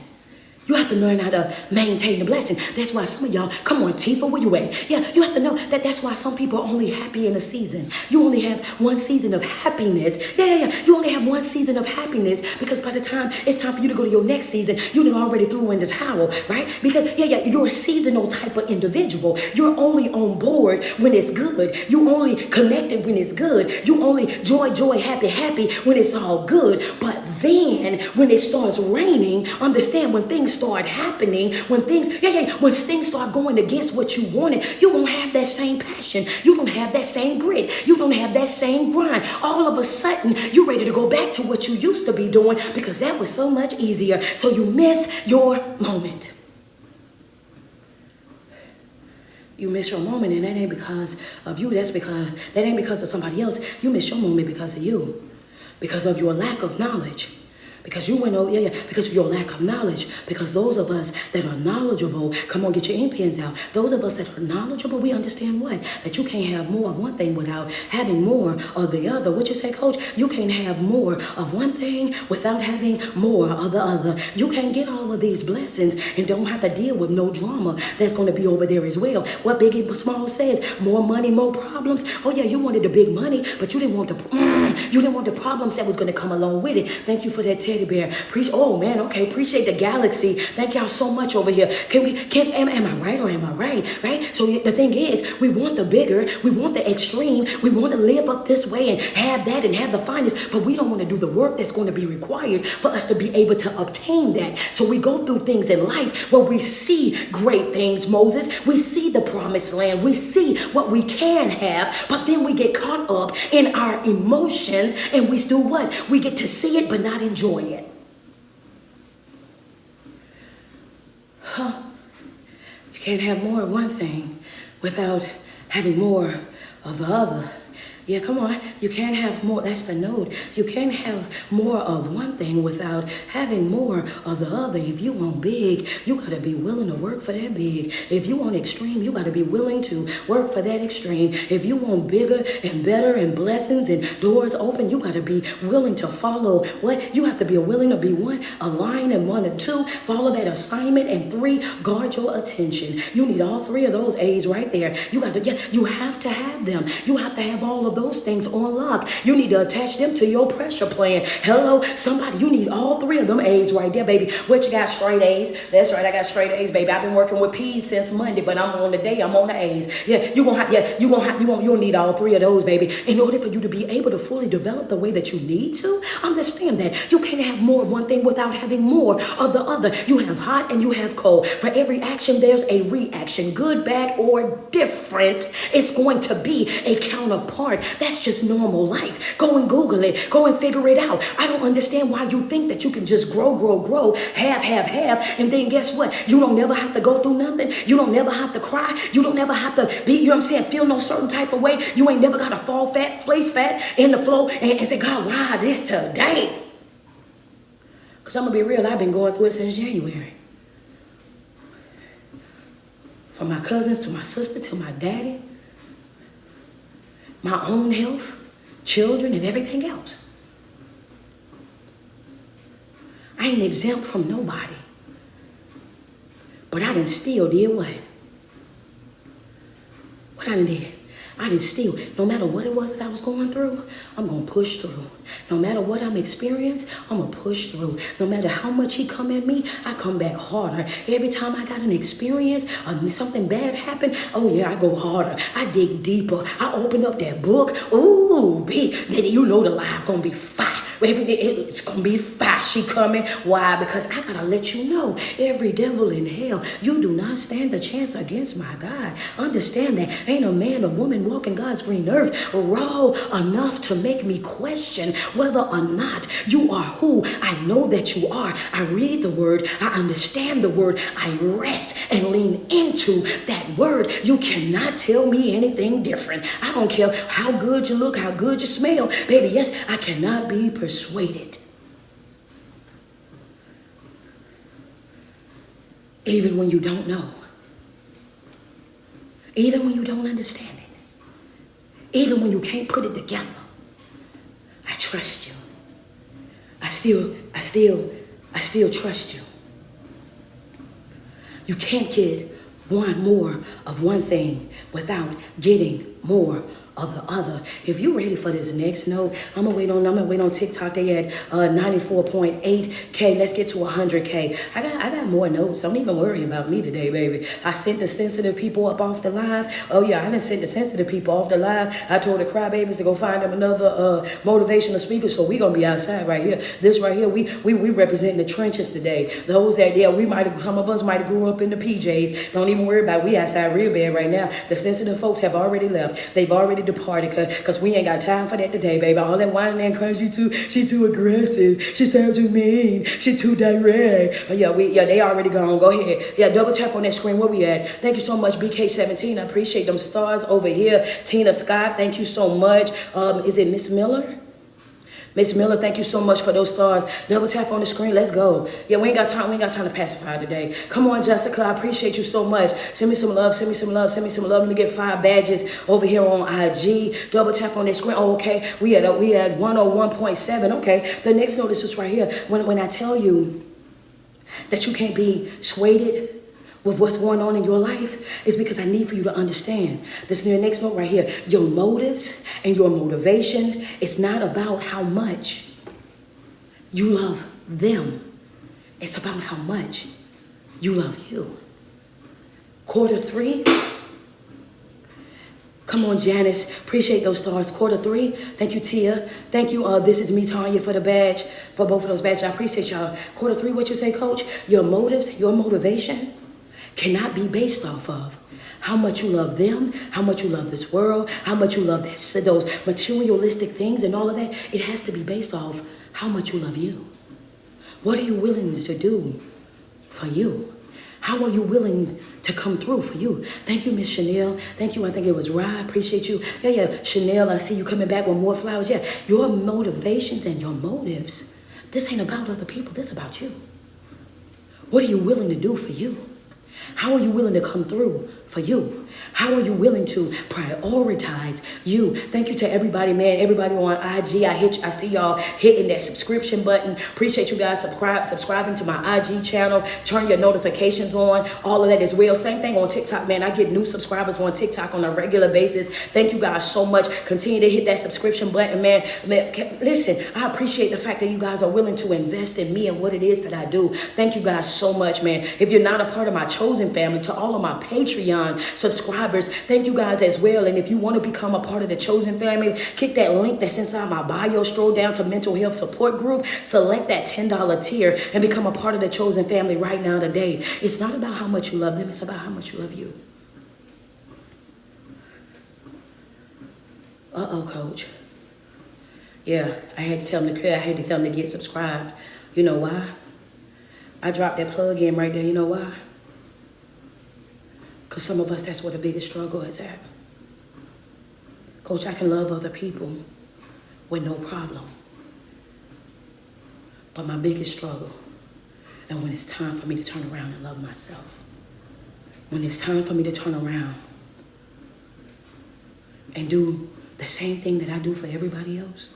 You have to learn how to maintain the blessing. That's why some of y'all, come on, Tifa, where you at? Yeah, you have to know that that's why some people are only happy in a season. You only have one season of happiness. Yeah. You only have one season of happiness because by the time it's time for you to go to your next season, you done already threw in the towel, right? Because, you're a seasonal type of individual. You're only on board when it's good. You only connected when it's good. You only joy, happy when it's all good. But then when it starts raining, understand when things start happening, when things start going against what you wanted, you won't have that same passion. You don't have that same grit. You don't have that same grind. All of a sudden, you're ready to go back to what you used to be doing because that was so much easier. So you miss your moment. You miss your moment, and that ain't because of you. That ain't because of somebody else. You miss your moment because of you, because of your lack of knowledge. Because you went over, because of your lack of knowledge. Because those of us that are knowledgeable, come on, get your ink pens out. Those of us that are knowledgeable, we understand what? That you can't have more of one thing without having more of the other. What you say, Coach? You can't have more of one thing without having more of the other. You can't get all of these blessings and don't have to deal with no drama that's going to be over there as well. What Biggie Small says, more money, more problems. Oh yeah, you wanted the big money, but you didn't want the problems that was going to come along with it. Thank you for that teddy bear. Appreciate the galaxy. Thank y'all so much over here. Am I right or am I right? Right? So the thing is, we want the bigger, we want the extreme, we want to live up this way and have that and have the finest, but we don't want to do the work that's going to be required for us to be able to obtain that. So we go through things in life where we see great things, Moses. We see the promised land. We see what we can have, but then we get caught up in our emotions and we still what? We get to see it but not enjoy it. Huh? You can't have more of one thing without having more of the other. Yeah, come on. You can't have more. That's the note. You can't have more of one thing without having more of the other. If you want big, you got to be willing to work for that big. If you want extreme, you got to be willing to work for that extreme. If you want bigger and better and blessings and doors open, you got to be willing to follow what? You have to be willing to be one, align, and 1 and 2, follow that assignment, and 3, guard your attention. You need all 3 of those A's right there. You got to get, you have to have them. You have to have all of those things on lock. You need to attach them to your pressure plan. Hello, somebody, you need all 3 of them A's right there, baby. What you got? Straight A's. That's right, I got straight A's, baby. I've been working with P's since Monday, but I'm on the day, I'm on the A's. Yeah, you'll need all 3 of those, baby. In order for you to be able to fully develop the way that you need to, understand that you can't have more of one thing without having more of the other. You have hot and you have cold. For every action, there's a reaction. Good, bad, or different. It's going to be a counterpart. That's just normal life. Go and Google it. Go and figure it out. I don't understand why you think that you can just grow, have, and then guess what? You don't never have to go through nothing. You don't never have to cry. You don't never have to be, you know what I'm saying, feel no certain type of way. You ain't never got to fall fat, place fat in the flow and say, God, why this today? Because I'm going to be real, I've been going through it since January. From my cousins to my sister to my daddy, my own health, children, and everything else. I ain't exempt from nobody. But I done still did what? What I done did? I didn't steal. No matter what it was that I was going through, I'm going to push through. No matter what I'm experiencing, I'm going to push through. No matter how much he come at me, I come back harder. Every time I got an experience, something bad happened, oh yeah, I go harder. I dig deeper. I open up that book. Ooh, then you know the life going to be fire. Everything, it's going to be fire. She coming. Why? Because I got to let you know, every devil in hell, you do not stand a chance against my God. Understand that. Ain't a man or woman walking God's green earth raw enough to make me question whether or not you are who I know that you are. I read the word. I understand the word. I rest and lean into that word. You cannot tell me anything different. I don't care how good you look, how good you smell. Baby, yes, I cannot be persuaded. Even when you don't know. Even when you don't understand it. Even when you can't put it together. I trust you. I still trust you. You can't get more of one thing without getting more of the other. If you're ready for this next note, I'm gonna wait on TikTok. They had 94.8K. Let's get to 100K. I got more notes. Don't even worry about me today, baby. I sent the sensitive people up off the live. Oh yeah, I didn't send the sensitive people off the live. I told the crybabies to go find them another motivational speaker. So we gonna be outside right here. This right here, we represent the trenches today. Those that some of us might have grew up in the PJs. Don't even worry about it. We outside real bad right now. The sensitive folks have already left. They've already departed because we ain't got time for that today, baby. All that whining and crying, she too aggressive. She sounds too mean. She too direct. Oh, yeah, they already gone. Go ahead. Yeah, double tap on that screen. Where we at? Thank you so much, BK17. I appreciate them stars over here. Tina Scott, thank you so much. Is it Miss Miller? Miss Miller, thank you so much for those stars. Double tap on the screen. Let's go. Yeah, we ain't got time to pacify today. Come on, Jessica. I appreciate you so much. Send me some love. Send me some love. Send me some love. Let me get 5 badges over here on IG. Double tap on that screen. Oh, okay. We had 101.7. Okay. The next notice is right here. When I tell you that you can't be swayed with what's going on in your life, is because I need for you to understand this next note right here. Your motives and your motivation is not about how much you love them. It's about how much you love you. Quarter 3. Come on, Janice. Appreciate those stars. Quarter 3. Thank you, Tia. Thank you. This is me, Tanya, for the badge, for both of those badges. I appreciate y'all. Quarter 3, what you say, Coach? Your motives, your motivation cannot be based off of how much you love them, how much you love this world, how much you love those materialistic things and all of that. It has to be based off how much you love you. What are you willing to do for you? How are you willing to come through for you? Thank you, Miss Chanel. Thank you. I think it was Rye. Appreciate you. Yeah. Chanel, I see you coming back with more flowers. Yeah. Your motivations and your motives. This ain't about other people. This is about you. What are you willing to do for you? How are you willing to come through for you? How are you willing to prioritize you? Thank you to everybody, man. Everybody on IG. I see y'all hitting that subscription button. Appreciate you guys subscribing to my IG channel. Turn your notifications on. All of that as well. Same thing on TikTok, man. I get new subscribers on TikTok on a regular basis. Thank you guys so much. Continue to hit that subscription button, man. Listen, I appreciate the fact that you guys are willing to invest in me and what it is that I do. Thank you guys so much, man. If you're not a part of my chosen family, to all of my Patreon subscribers, thank you guys as well. And if you want to become a part of the chosen family, click that link that's inside my bio, scroll down to mental health support group, select that $10 tier and become a part of the chosen family right now today. It's not about how much you love them, it's about how much you love you. Coach. Yeah, I had to tell them to get subscribed. You know why? I dropped that plug in right there. You know why? Because some of us, that's where the biggest struggle is at. Coach, I can love other people with no problem. But my biggest struggle, and when it's time for me to turn around and love myself, when it's time for me to turn around and do the same thing that I do for everybody else,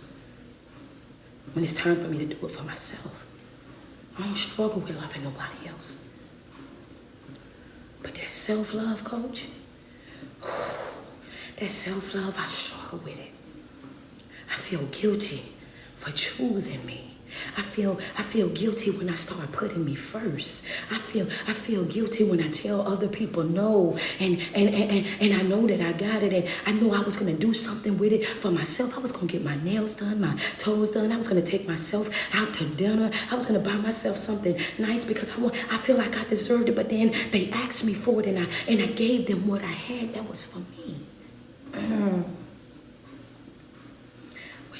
when it's time for me to do it for myself, I don't struggle with loving nobody else. But that self-love, Coach, that self-love, I struggle with it. I feel guilty for choosing me. I feel guilty when I start putting me first. I feel guilty when I tell other people no, and I know that I got it, and I know I was gonna do something with it for myself. I was gonna get my nails done, my toes done. I was gonna take myself out to dinner. I was gonna buy myself something nice because I feel like I deserved it. But then they asked me for it, and I gave them what I had. That was for me.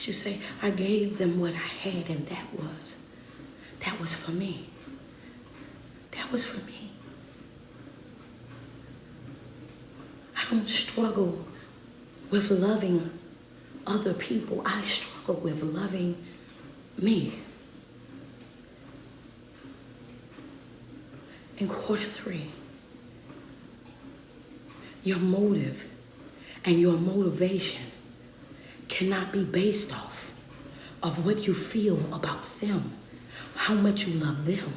You say, I gave them what I had, and that was for me. That was for me. I don't struggle with loving other people. I struggle with loving me. In quarter 3, your motive and your motivation cannot be based off of what you feel about them, how much you love them.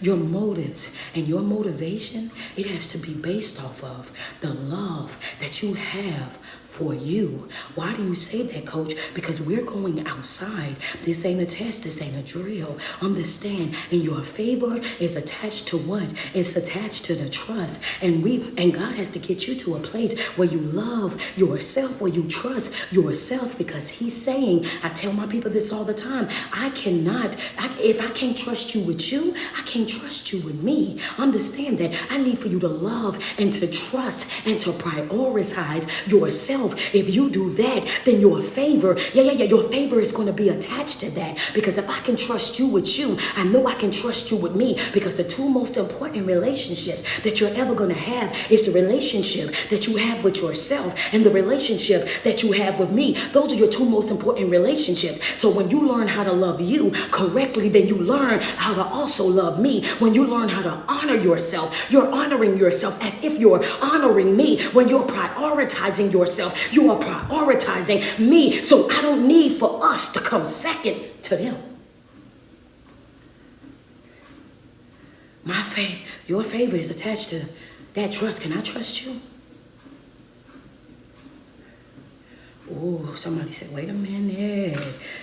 Your motives and your motivation, it has to be based off of the love that you have for you. Why do you say that, Coach? Because we're going outside. This ain't a test. This ain't a drill. Understand, and your favor is attached to what? It's attached to the trust. And God has to get you to a place where you love yourself, where you trust yourself, because he's saying, I tell my people this all the time, if I can't trust you with you, I can't trust you with me. Understand that I need for you to love and to trust and to prioritize yourself. If you do that, then your favor, your favor is going to be attached to that. Because if I can trust you with you, I know I can trust you with me. Because the two most important relationships that you're ever going to have is the relationship that you have with yourself and the relationship that you have with me. Those are your two most important relationships. So when you learn how to love you correctly, then you learn how to also love me. When you learn how to honor yourself, you're honoring yourself as if you're honoring me. When you're prioritizing yourself, you are prioritizing me. So I don't need for us to come second to them. Your favor is attached to that trust. Can I trust you? Oh, somebody said, wait a minute.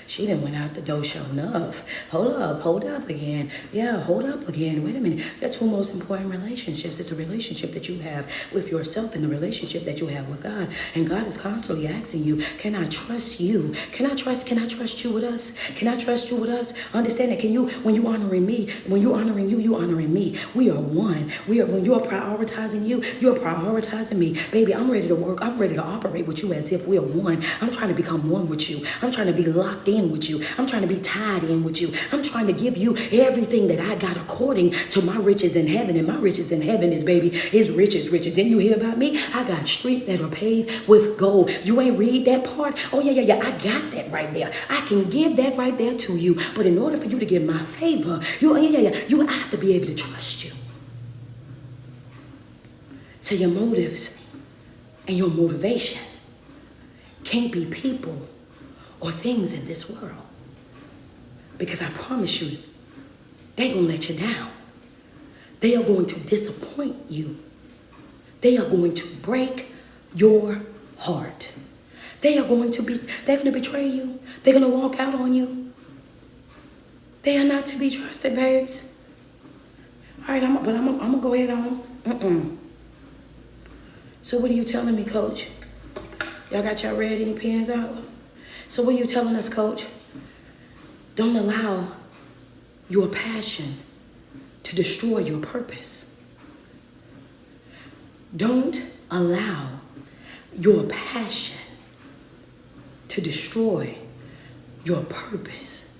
She done went out the door sure enough. Hold up again. Yeah, hold up again. Wait a minute. The two most important relationships. It's the relationship that you have with yourself and the relationship that you have with God. And God is constantly asking you, can I trust you? Can I trust you with us? Can I trust you with us? Understand that when you honoring me, when you honoring you honoring me. We are one. When you're prioritizing you, you're prioritizing me. Baby, I'm ready to work. I'm ready to operate with you as if we're one. I'm trying to become one with you. I'm trying to be locked in with you. I'm trying to be tied in with you. I'm trying to give you everything that I got according to my riches in heaven. And my riches in heaven is, baby, is riches. Didn't you hear about me? I got streets that are paved with gold. You ain't read that part? Oh, yeah. I got that right there. I can give that right there to you. But in order for you to get my favor, I have to be able to trust you. So your motives and your motivation can't be people or things in this world. Because I promise you, they're going to let you down. They are going to disappoint you. They are going to break your heart. They're going to betray you. They're going to walk out on you. They are not to be trusted, babes. All right, I'm going to go ahead on. So what are you telling me, Coach? Y'all got y'all red ink pens out? So what are you telling us, Coach? Don't allow your passion to destroy your purpose. Don't allow your passion to destroy your purpose.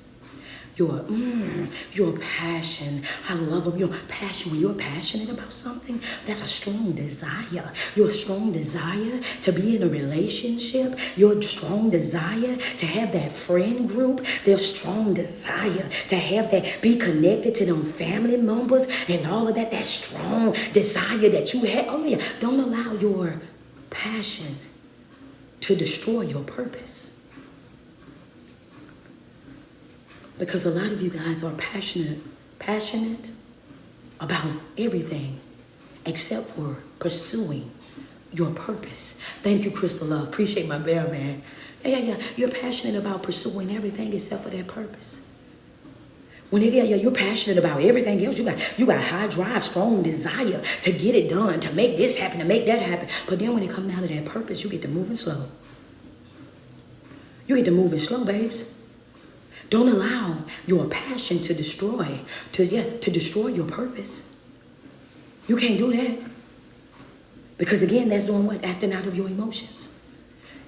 Your passion. I love them. Your passion. When you're passionate about something, that's a strong desire. Your strong desire to be in a relationship. Your strong desire to have that friend group. Their strong desire to have that, be connected to them family members and all of that. That strong desire that you have. Oh yeah. Don't allow your passion to destroy your purpose. Because a lot of you guys are passionate about everything except for pursuing your purpose. Thank you, Crystal Love. Appreciate my bear, man. Yeah. You're passionate about pursuing everything except for that purpose. When you're passionate about everything else, you got high drive, strong desire to get it done, to make this happen, to make that happen. But then when it comes down to that purpose, you get to moving slow. You get to moving slow, babes. Don't allow your passion to destroy your purpose. You can't do that. Because again, that's doing what? Acting out of your emotions.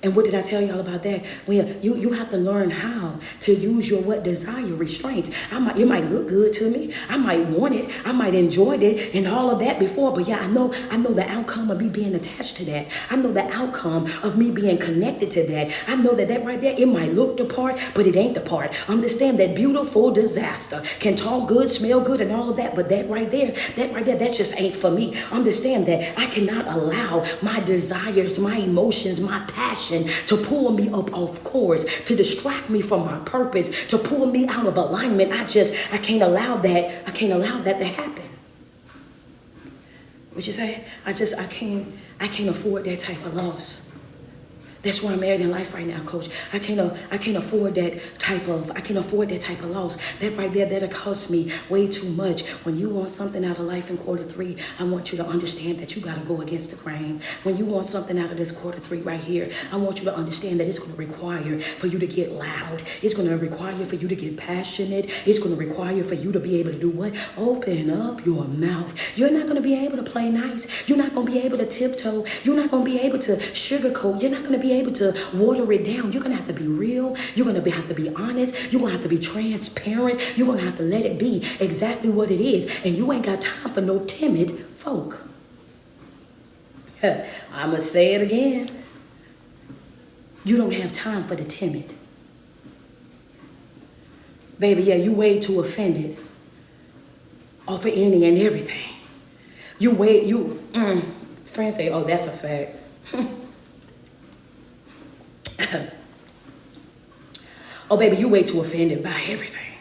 And what did I tell y'all about that? Well, you have to learn how to use your desire restraints. It might look good to me. I might want it. I might enjoy it and all of that before. But yeah, I know the outcome of me being attached to that. I know the outcome of me being connected to that. I know that right there, it might look the part, but it ain't the part. Understand that beautiful disaster can talk good, smell good, and all of that. But that right there, that just ain't for me. Understand that I cannot allow my desires, my emotions, my passion to pull me up off course, to distract me from my purpose, to pull me out of alignment. I can't allow that. I can't allow that to happen. What you say? I can't afford that type of loss. That's why I'm married in life right now, Coach. I can't afford that type of loss. That right there, that'll cost me way too much. When you want something out of life in quarter three, I want you to understand that you got to go against the grain. When you want something out of this quarter three right here, I want you to understand that it's going to require for you to get loud. It's going to require for you to get passionate. It's going to require for you to be able to do what? Open up your mouth. You're not going to be able to play nice. You're not going to be able to tiptoe. You're not going to be able to sugarcoat. You're not going to be able to water it down. You're going to have to be real. You're going to have to be honest. You're going to have to be transparent. You're going to have to let it be exactly what it is. And you ain't got time for no timid folk. I'm going to say it again. You don't have time for the timid. Baby, yeah, you way too offended off of any and everything. Friends say, oh, that's a fact. Oh, baby, you way too offended by everything.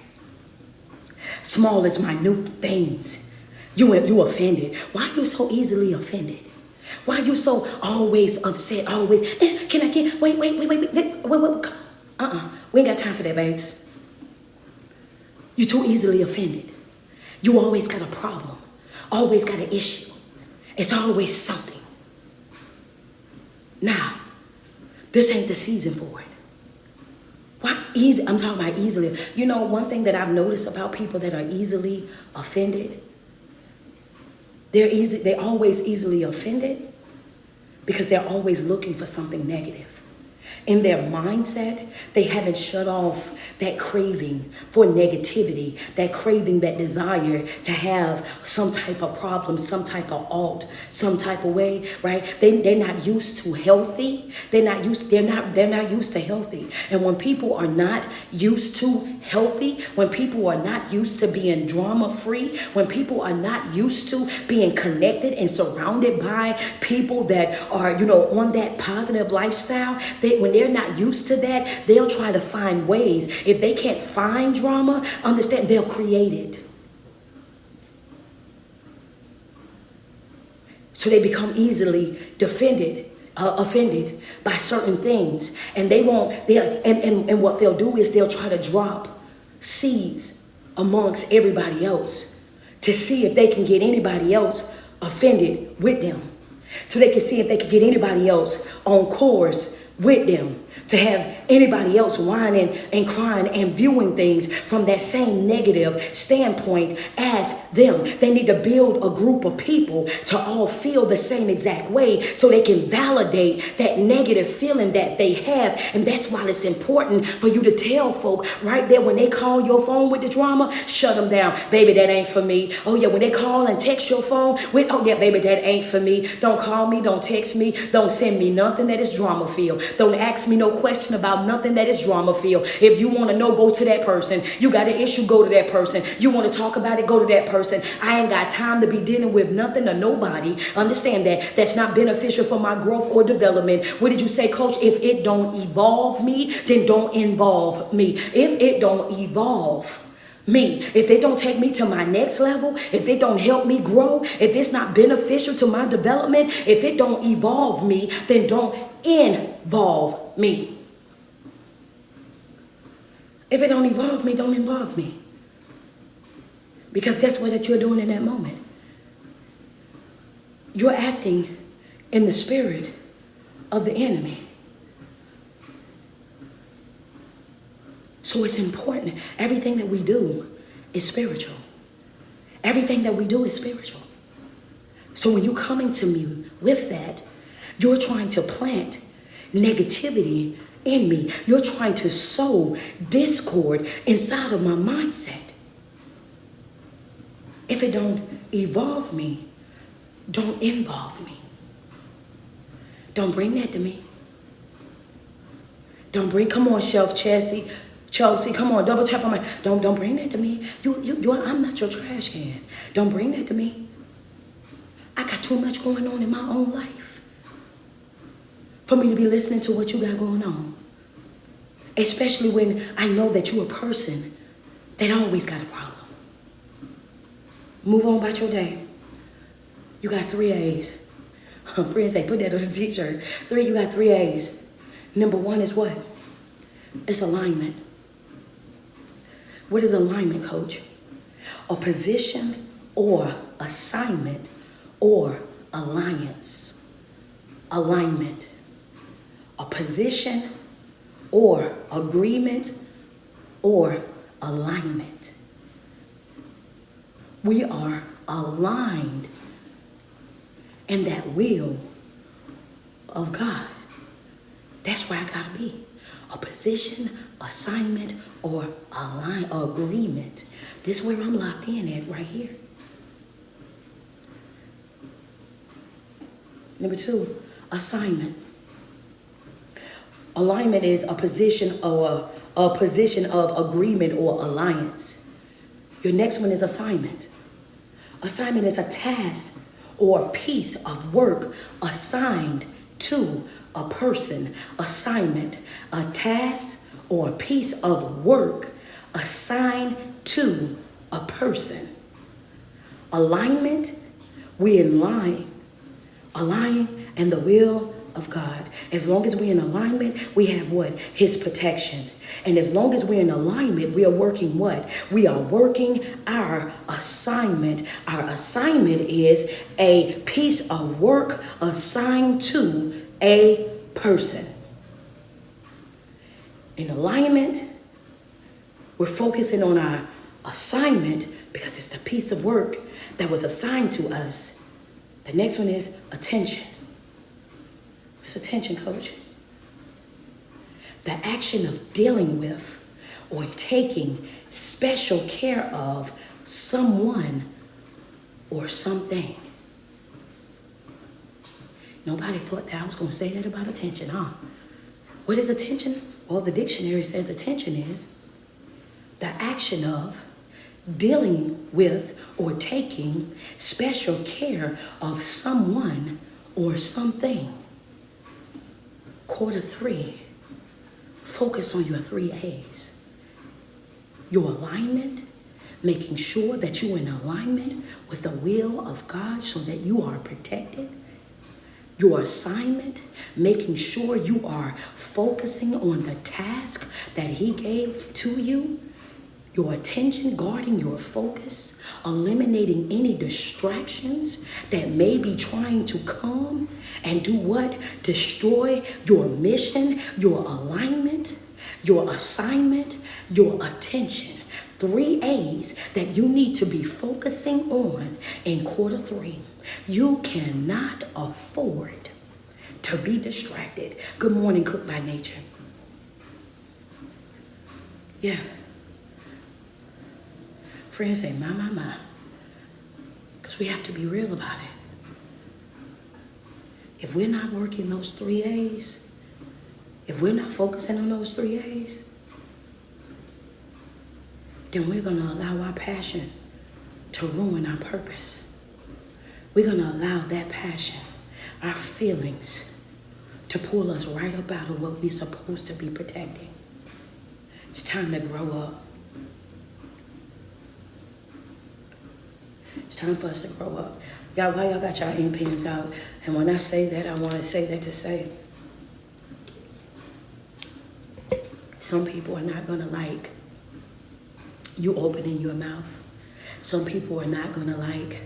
Small as minute things. You offended. Why are you so easily offended? Why are you so always upset? Always, can I get, wait, we ain't got time for that, babes. You too easily offended. You always got a problem. Always got an issue. It's always something. Now, this ain't the season for it. I'm talking about easily. You know, one thing that I've noticed about people that are easily offended, they're always easily offended because they're always looking for something negative. in their mindset, they haven't shut off that craving for negativity, that craving, that desire to have some type of problem, some type of alt, some type of way, right? They're not used to healthy. They're not used to healthy. And when people are not used to healthy, when people are not used to being drama free, when people are not used to being connected and surrounded by people that are, on that positive lifestyle, when they're not used to that, they'll try to find ways. If they can't find drama, understand, they'll create it. So they become easily offended by certain things. And and what they'll do is they'll try to drop seeds amongst everybody else to see if they can get anybody else offended with them. So they can see if they can get anybody else on course with them, to have anybody else whining and crying and viewing things from that same negative standpoint as them. They need to build a group of people to all feel the same exact way so they can validate that negative feeling that they have. And that's why it's important for you to tell folk right there when they call your phone with the drama, shut them down. Baby, that ain't for me. Oh yeah, when they call and text your phone with, oh yeah, baby, that ain't for me. Don't call me, don't text me, don't send me nothing that is drama filled. Don't ask me no question about nothing that is drama filled. If you want to know, go to that person. You got an issue, go to that person. You want to talk about it, go to that person. I ain't got time to be dealing with nothing or nobody. Understand that that's not beneficial for my growth or development. What did you say, coach? If it don't evolve me, then don't involve me. If it don't evolve me, if it don't take me to my next level, if it don't help me grow, if it's not beneficial to my development, if it don't evolve me, then don't involve me. If it don't evolve me, don't involve me. Because guess what that you're doing in that moment? You're acting in the spirit of the enemy. So it's important. Everything that we do is spiritual. Everything that we do is spiritual. So when you're coming to me with that, you're trying to plant negativity in me. You're trying to sow discord inside of my mindset. If it don't evolve me, don't involve me. Don't bring that to me. Come on, Chelsea, come on, double tap on my, don't bring that to me. I'm not your trash can. Don't bring that to me. I got too much going on in my own life for me to be listening to what you got going on. Especially when I know that you're a person that always got a problem. Move on about your day. You got 3 A's. Friends say, put that on a t-shirt. You got 3 A's. Number 1 is what? It's alignment. What is alignment, coach? A position or assignment or alliance. Alignment. A position or agreement or alignment. We are aligned in that will of God. That's where I gotta be. A position, assignment, or agreement. This is where I'm locked in at right here. Number 2, assignment. Alignment is a position or a position of agreement or alliance. Your next one is assignment. Assignment is a task or piece of work assigned to a person. Assignment, a task or a piece of work assigned to a person. Alignment, we align in the will of God. As long as we're in alignment, we have what? His protection. And as long as we're in alignment, we are working what? We are working our assignment. Our assignment is a piece of work assigned to a person. In alignment, we're focusing on our assignment because it's the piece of work that was assigned to us. The next one is attention. What's attention, coach? The action of dealing with or taking special care of someone or something. Nobody thought that I was going to say that about attention, huh? What is attention? Well, the dictionary says attention is the action of dealing with or taking special care of someone or something. Quarter 3, focus on your 3 A's. Your alignment, making sure that you're in alignment with the will of God so that you are protected. Your assignment, making sure you are focusing on the task that He gave to you. Your attention, guarding your focus, eliminating any distractions that may be trying to come and do what? Destroy your mission, your alignment, your assignment, your attention. 3 A's that you need to be focusing on in quarter 3. You cannot afford to be distracted. Good morning, Cook by Nature. Yeah. Friends say, my. Because we have to be real about it. If we're not working those 3 A's, if we're not focusing on those 3 A's, then we're going to allow our passion to ruin our purpose. We're going to allow that passion, our feelings, to pull us right up out of what we're supposed to be protecting. It's time to grow up. It's time for us to grow up. Y'all, why y'all got y'all ink pens out? And when I say that, I want to say that to say, some people are not going to like you opening your mouth. Some people are not going to like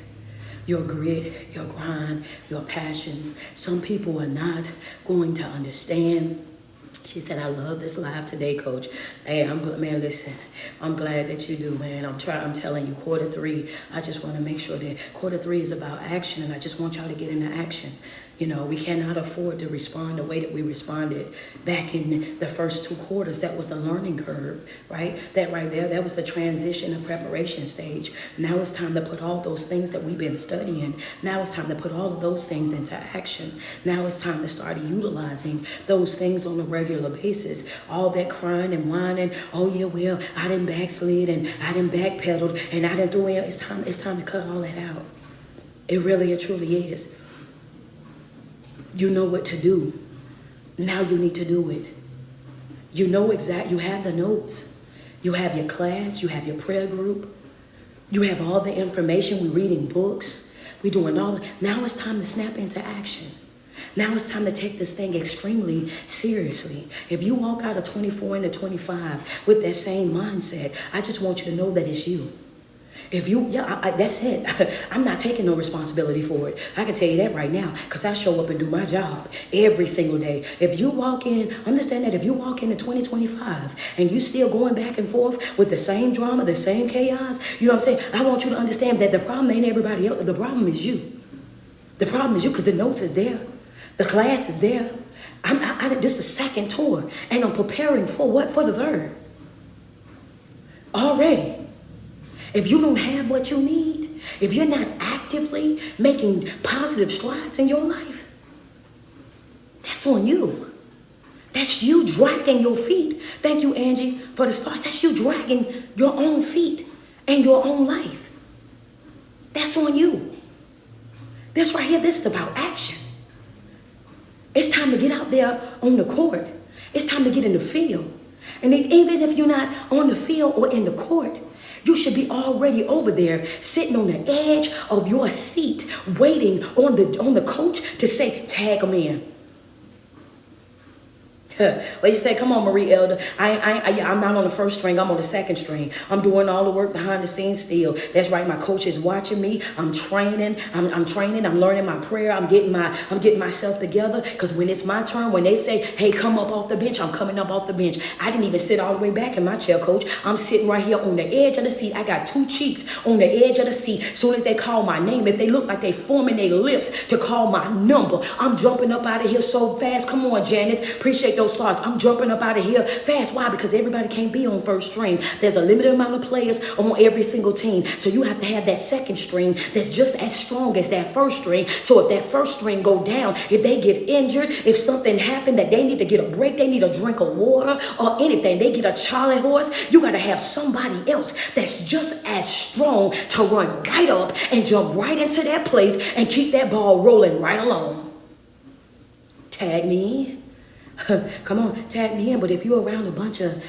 your grit, your grind, your passion. Some people are not going to understand. She said, I love this live today, Coach. Hey, man, listen, I'm glad that you do, man. I'm telling you, quarter 3, I just want to make sure that quarter 3 is about action, and I just want y'all to get into action. You know, we cannot afford to respond the way that we responded back in the first 2 quarters. That was the learning curve, right? That right there, that was the transition and preparation stage. Now it's time to put all those things that we've been studying. Now it's time to put all of those things into action. Now it's time to start utilizing those things on a regular basis. All that crying and whining, oh yeah, well, I didn't backslid and I didn't backpedaled and I didn't do it. It's time to cut all that out. It really, it truly is. You know what to do. Now you need to do it. You know you have the notes. You have your class. You have your prayer group. You have all the information. We're reading books. We're doing all. Now it's time to snap into action. Now it's time to take this thing extremely seriously. If you walk out of 24 into 25 with that same mindset, I just want you to know that it's you. If you, that's it. I'm not taking no responsibility for it. I can tell you that right now because I show up and do my job every single day. If you walk in, understand that if you walk into 2025 and you still going back and forth with the same drama, the same chaos, you know what I'm saying? I want you to understand that the problem ain't everybody else. The problem is you. The problem is you because the notes is there. The class is there. This is the second tour and I'm preparing for what? For the third. Already. If you don't have what you need, if you're not actively making positive strides in your life, that's on you. That's you dragging your feet. Thank you, Angie, for the stars. That's you dragging your own feet and your own life. That's on you. This right here, this is about action. It's time to get out there on the court. It's time to get in the field. And even if you're not on the field or in the court, you should be already over there sitting on the edge of your seat waiting on the coach to say, tag them in. What you say? Come on, Marie Elder. I'm not on the first string. I'm on the second string. I'm doing all the work behind the scenes still. That's right. My coach is watching me. I'm training. I'm training. I'm learning my prayer. I'm getting myself together. Because when it's my turn, when they say, hey, come up off the bench, I'm coming up off the bench. I didn't even sit all the way back in my chair, coach. I'm sitting right here on the edge of the seat. I got 2 cheeks on the edge of the seat. As soon as they call my name, if they look like they forming their lips to call my number, I'm jumping up out of here so fast. Come on, Janice. Appreciate those starts. I'm jumping up out of here fast. Why? Because everybody can't be on first string. There's a limited amount of players on every single team. So you have to have that second string that's just as strong as that first string. So if that first string go down, if they get injured, if something happened that they need to get a break, they need a drink of water or anything, they get a Charlie horse, you got to have somebody else that's just as strong to run right up and jump right into that place and keep that ball rolling right along. Tag me in. Come on, tag me in. But if you're around a bunch of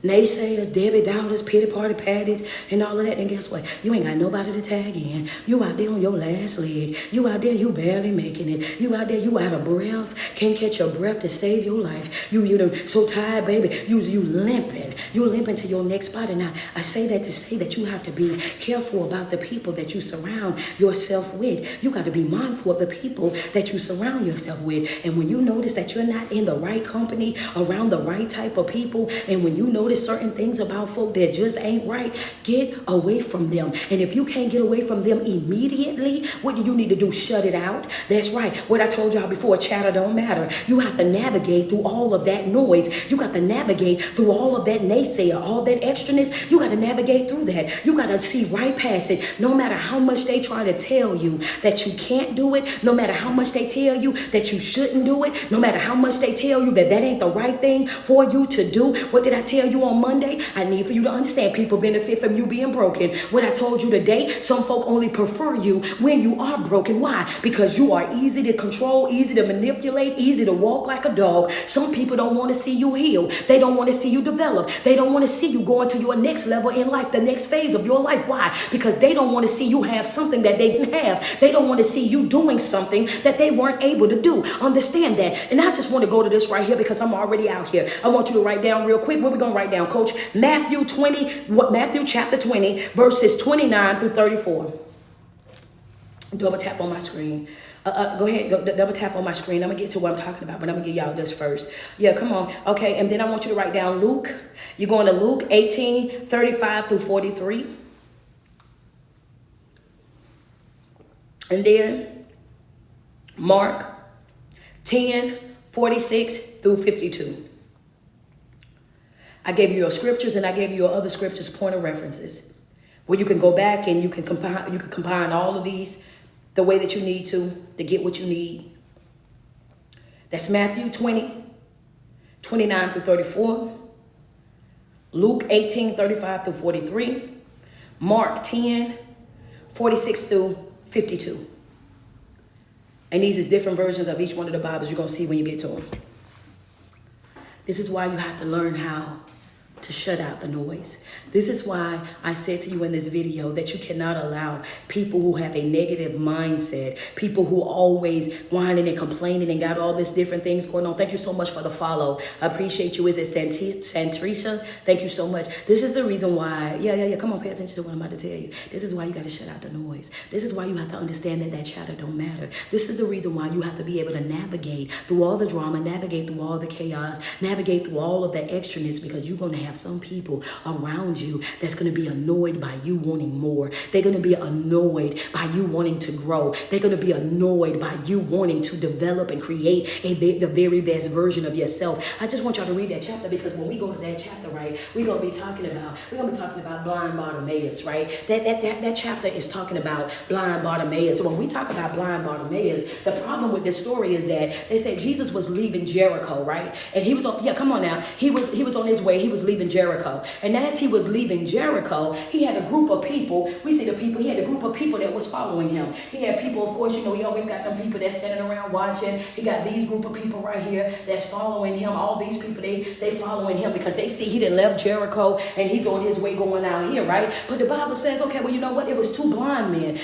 naysayers, Debbie Doubters, pity party patties, and all of that, then guess what? You ain't got nobody to tag in. You out there on your last leg. You out there, you barely making it. You out there, you out of breath. Can't catch your breath to save your life. You done so tired, baby. You limping. You limping to your next spot. And I say that to say that you have to be careful about the people that you surround yourself with. You got to be mindful of the people that you surround yourself with. And when you notice that you're not in the right company, around the right type of people, and when you notice certain things about folk that just ain't right, get away from them. And if you can't get away from them immediately, what do you need to do? Shut it out. That's right. What I told y'all before, chatter don't matter. You have to navigate through all of that noise. You got to navigate through all of that naysayer, all that extraness. You got to navigate through that. You got to see right past it. No matter how much they try to tell you that you can't do it, no matter how much they tell you that you shouldn't do it, no matter how much they tell you that that ain't the right thing for you to do. What did I tell you on Monday? I need for you to understand people benefit from you being broken. What I told you today, some folk only prefer you when you are broken. Why? Because you are easy to control, easy to manipulate, easy to walk like a dog. Some people don't want to see you heal. They don't want to see you develop. They don't want to see you going to your next level in life, the next phase of your life. Why? Because they don't want to see you have something that they didn't have. They don't want to see you doing something that they weren't able to do. Understand that. And I just want to go to this right here because I'm already out here. I want you to write down real quick. What we're going to write down, Coach? Matthew chapter 20, verses 29 through 34. Double tap on my screen. Go ahead, double tap on my screen. I'm going to get to what I'm talking about, but I'm going to give y'all this first. Yeah, come on. Okay, and then I want you to write down Luke. You're going to Luke 18, 35 through 43. And then Mark 10, 46 through 52. I gave you your scriptures and I gave you your other scriptures, point of references, where you can go back and you can combine all of these the way that you need to get what you need. That's Matthew 20, 29 through 34, Luke 18, 35 through 43, Mark 10, 46 through 52. And these is different versions of each one of the Bibles you're going to see when you get to them. This is why you have to learn how to shut out the noise. This is why I said to you in this video that you cannot allow people who have a negative mindset, people who always whining and complaining and got all this different things going on. Thank you so much for the follow. I appreciate you. Is it Santrisha? Thank you so much. This is the reason why. Yeah. Come on, pay attention to what I'm about to tell you. This is why you got to shut out the noise. This is why you have to understand that chatter don't matter. This is the reason why you have to be able to navigate through all the drama, navigate through all the chaos, navigate through all of the extraness, because you're going to have some people around you that's going to be annoyed by you wanting more. They're going to be annoyed by you wanting to grow. They're going to be annoyed by you wanting to develop and create the very best version of yourself. I just want y'all to read that chapter, because when we go to that chapter, right, we're going to be talking about Blind Bartimaeus, right? That chapter is talking about Blind Bartimaeus. So when we talk about Blind Bartimaeus, the problem with this story is that they said Jesus was leaving Jericho, right? And he was on, come on now. He was on his way. He was leaving Jericho. And as he was leaving Jericho, he had a group of people. He had a group of people that was following him. He had people, of course, he always got them people that's standing around watching. He got these group of people right here that's following him. All these people, they following him because they see he done left Jericho and he's on his way going out here, right? But the Bible says, okay, well, you know what? It was two blind men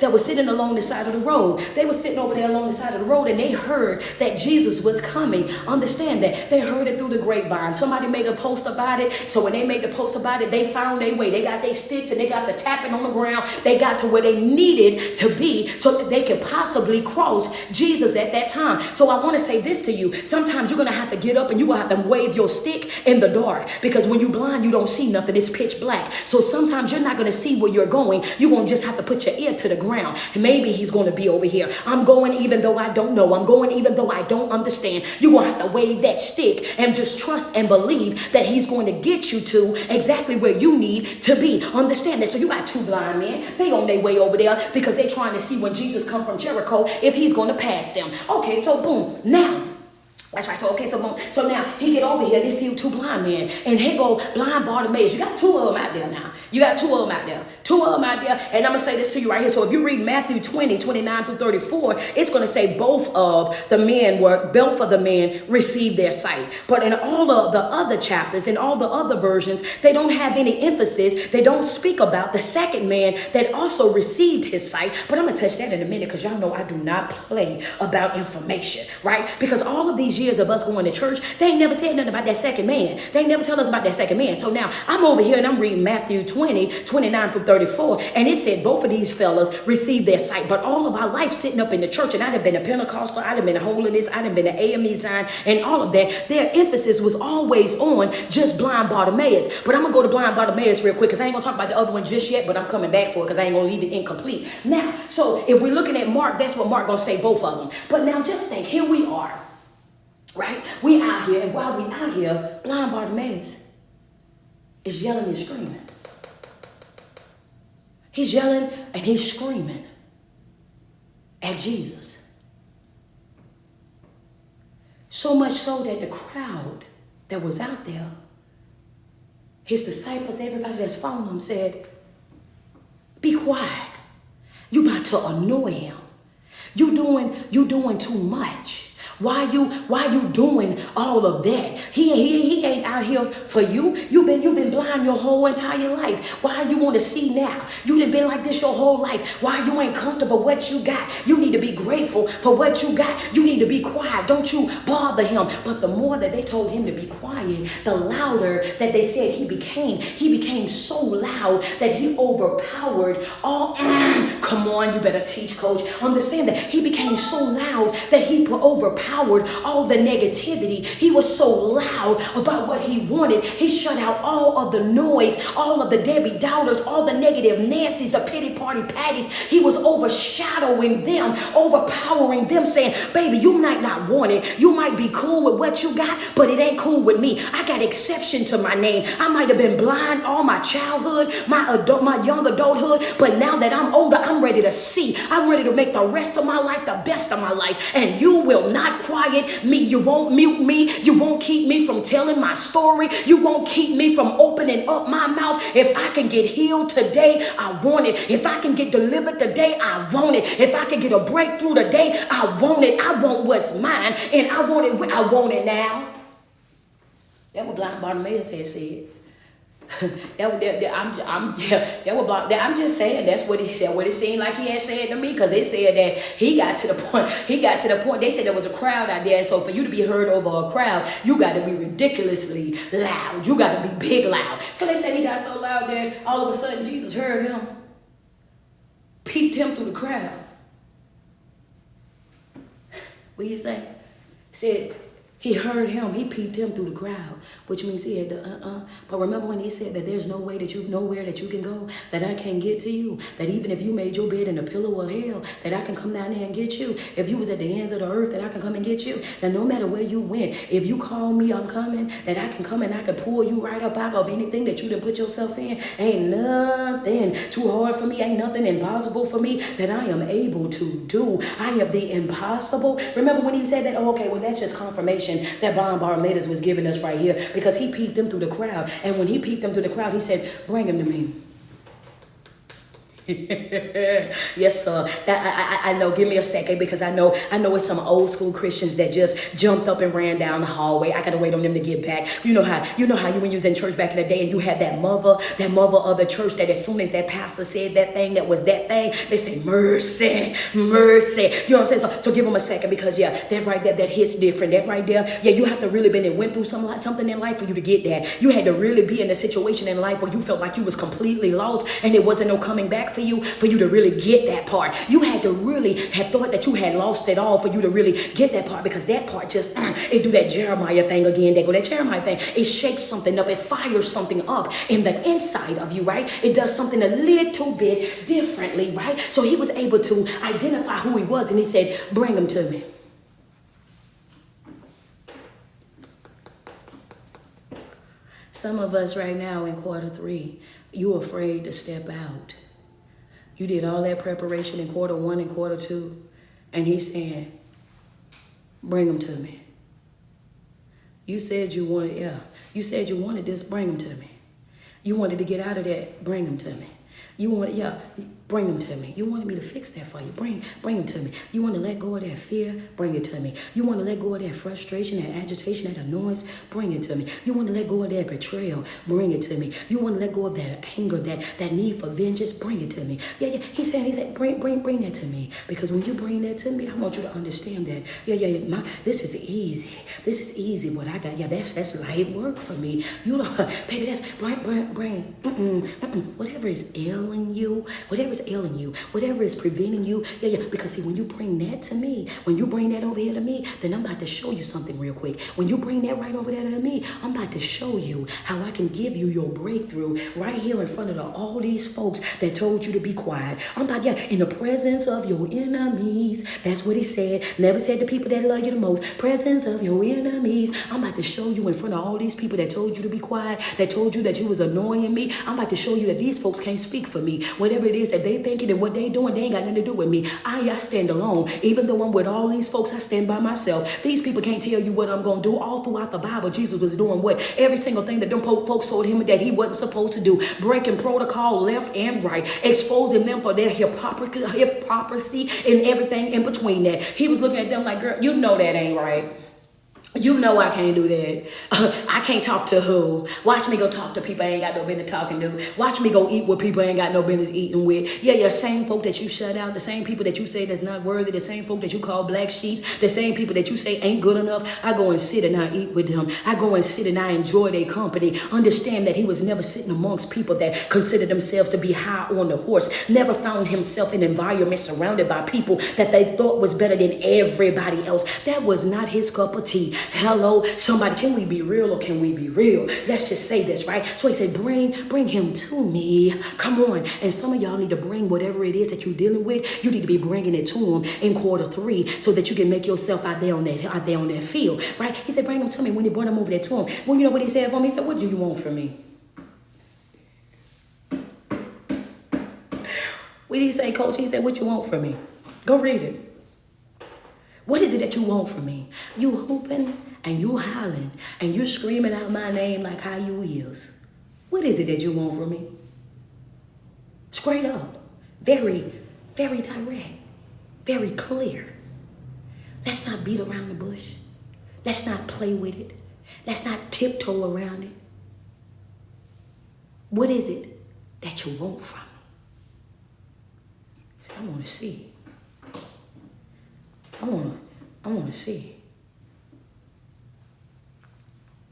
that were sitting along the side of the road. They were sitting over there along the side of the road and they heard that Jesus was coming. Understand that. They heard it through the grapevine. Somebody made a post about it. So when they made the post about it, they found their way. They got their sticks and they got the tapping on the ground. They got to where they needed to be so that they could possibly cross Jesus at that time. So I want to say this to you. Sometimes you're going to have to get up and you're going to have to wave your stick in the dark, because when you're blind, you don't see nothing. It's pitch black. So sometimes you're not going to see where you're going. You're going to just have to put your ear to the ground. Maybe he's going to be over here. I'm going even though I don't know. I'm going even though I don't understand. You're going to have to wave that stick and just trust and believe that he's going to get you to exactly where you need to be. Understand that. So you got two blind men. They on their way over there because they're trying to see when Jesus come from Jericho if he's going to pass them. Okay, so boom. Now, that's right. So, okay, so boom. So now he get over here. They see two blind men. And here go Blind Bartimaeus. You got two of them out there now. You got two of them out there. Two of them out there. And I'm going to say this to you right here. So if you read Matthew 20, 29 through 34, it's going to say both of the men received their sight. But in all of the other chapters, in all the other versions, they don't have any emphasis. They don't speak about the second man that also received his sight. But I'm going to touch that in a minute, because y'all know I do not play about information, right? Because all of these years of us going to church, they ain't never said nothing about that second man. They ain't never tell us about that second man. So now I'm over here and I'm reading Matthew 20, 29 through 34. And it said both of these fellas received their sight. But all of our life sitting up in the church, and I'd have been a Pentecostal, I'd have been a holiness, I'd have been an AME sign, and all of that, their emphasis was always on just Blind Bartimaeus. But I'm going to go to Blind Bartimaeus real quick, because I ain't going to talk about the other one just yet, but I'm coming back for it because I ain't going to leave it incomplete. Now, so if we're looking at Mark, that's what Mark going to say, both of them. But now just think, here we are. Right? We out here, and while we out here, Blind Bartimaeus is yelling and screaming. He's yelling and he's screaming at Jesus. So much so that the crowd that was out there, his disciples, everybody that's following him, said, "Be quiet. You about to annoy him. You doing too much. Why you doing all of that? He ain't out here for you. You've been blind your whole entire life. Why you want to see now? You done been like this your whole life. Why you ain't comfortable what you got? You need to be grateful for what you got. You need to be quiet. Don't you bother him." But the more that they told him to be quiet, the louder that they said he became. He became so loud that he overpowered all. Come on, you better teach, coach. Understand that he became so loud that he overpowered all the negativity. He was so loud about what he wanted. He shut out all of the noise, all of the Debbie Doubters, all the negative Nancy's, the pity party patties. He was overshadowing them, overpowering them, saying, "Baby, you might not want it. You might be cool with what you got, but it ain't cool with me. I got exception to my name. I might have been blind all my childhood, my young adulthood, but now that I'm older, I'm ready to see. I'm ready to make the rest of my life the best of my life. And you will not quiet me. You won't mute me. You won't keep me from telling my story. You won't keep me from opening up my mouth. If I can get healed today, I want it. If I can get delivered today, I want it. If I can get a breakthrough today, I want it. I want what's mine, and I want it now." That what Blind Bartimaeus had said. I'm just saying that's what it seemed like he had said to me, because they said that he got to the point. They said there was a crowd out there, so for you to be heard over a crowd, you got to be ridiculously loud. You got to be big loud. So they said he got so loud that all of a sudden Jesus heard him, peeped him through the crowd. What do you say? Said he heard him, he peeped him through the crowd, which means he had to, But remember when he said that there's nowhere that you can go, that I can't get to you, that even if you made your bed in a pillow of hell, that I can come down there and get you. If you was at the ends of the earth, that I can come and get you. That no matter where you went, if you call me, I'm coming, that I can come and I can pull you right up out of anything that you done put yourself in. Ain't nothing too hard for me. Ain't nothing impossible for me that I am able to do. I am the impossible. Remember when he said that? Oh, okay, well, that's just confirmation that Blind Bartimaeus was giving us right here, because he peeped them through the crowd. And when he peeped them through the crowd, he said, "Bring him to me." Yes, sir. I know. Give me a second because I know it's some old school Christians that just jumped up and ran down the hallway. I gotta wait on them to get back. You know how you when you was in church back in the day and you had that mother of the church that as soon as that pastor said that thing that was that thing, they say mercy, mercy. You know what I'm saying? So give them a second because that right there that hits different. That right there, you have to really been and went through something in life for you to get that. You had to really be in a situation in life where you felt like you was completely lost and it wasn't no coming back for you to really get that part. You had to really have thought that you had lost it all for you to really get that part, because that part just it do that Jeremiah thing again. They go that Jeremiah thing. It shakes something up. It fires something up in the inside of you, right? It does something a little bit differently, right? So he was able to identify who he was, and he said, "Bring him to me." Some of us right now in quarter 3, you afraid to step out. You did all that preparation in quarter 1 and quarter 2, and he's saying, bring them to me. You said you wanted this, bring them to me. You wanted to get out of that, bring them to me. You wanted, bring them to me. You wanted me to fix that for you. Bring them to me. You want to let go of that fear? Bring it to me. You want to let go of that frustration, that agitation, that annoyance? Bring it to me. You want to let go of that betrayal? Bring it to me. You want to let go of that anger, that need for vengeance? Bring it to me. He said, bring that to me. Because when you bring that to me, I want you to understand that. This is easy. This is easy. What I got, that's light work for me. You know, baby, that's bring. Whatever is ailing you, whatever is preventing you, because see, when you bring that to me, when you bring that over here to me, then I'm about to show you something real quick. When you bring that right over there to me, I'm about to show you how I can give you your breakthrough right here in front of all these folks that told you to be quiet. I'm about, in the presence of your enemies. That's what he said. Never said the people that love you the most. Presence of your enemies. I'm about to show you in front of all these people that told you to be quiet, that told you that you was annoying me. I'm about to show you that these folks can't speak for me. Whatever it is that they thinking and what they doing, they ain't got nothing to do with me. I stand alone. Even though I'm with all these folks, I stand by myself. These people can't tell you what I'm going to do. All throughout the Bible, Jesus was doing what? Every single thing that them folks told him that he wasn't supposed to do. Breaking protocol left and right. Exposing them for their hypocrisy and everything in between that. He was looking at them like, girl, you know that ain't right. You know I can't do that. I can't talk to who? Watch me go talk to people I ain't got no business talking to. Watch me go eat with people I ain't got no business eating with. Same folk that you shut out, the same people that you say that's not worthy, the same folk that you call black sheep, the same people that you say ain't good enough. I go and sit and I eat with them. I go and sit and I enjoy their company. Understand that he was never sitting amongst people that consider themselves to be high on the horse. Never found himself in an environment surrounded by people that they thought was better than everybody else. That was not his cup of tea. Hello, somebody, can we be real or can we be real? Let's just say this, right? So he said, bring him to me. Come on. And some of y'all need to bring whatever it is that you're dealing with. You need to be bringing it to him in quarter 3 so that you can make yourself out there on that field, right? He said, bring him to me. When he brought him over there to him, well, you know what he said for me? He said, what do you want from me? What did he say, coach? He said, what you want from me? Go read it. What is it that you want from me? You hooping and you hollering and you screaming out my name like how you is. What is it that you want from me? Straight up. Very, very direct. Very clear. Let's not beat around the bush. Let's not play with it. Let's not tiptoe around it. What is it that you want from me? I want to see. I want to see.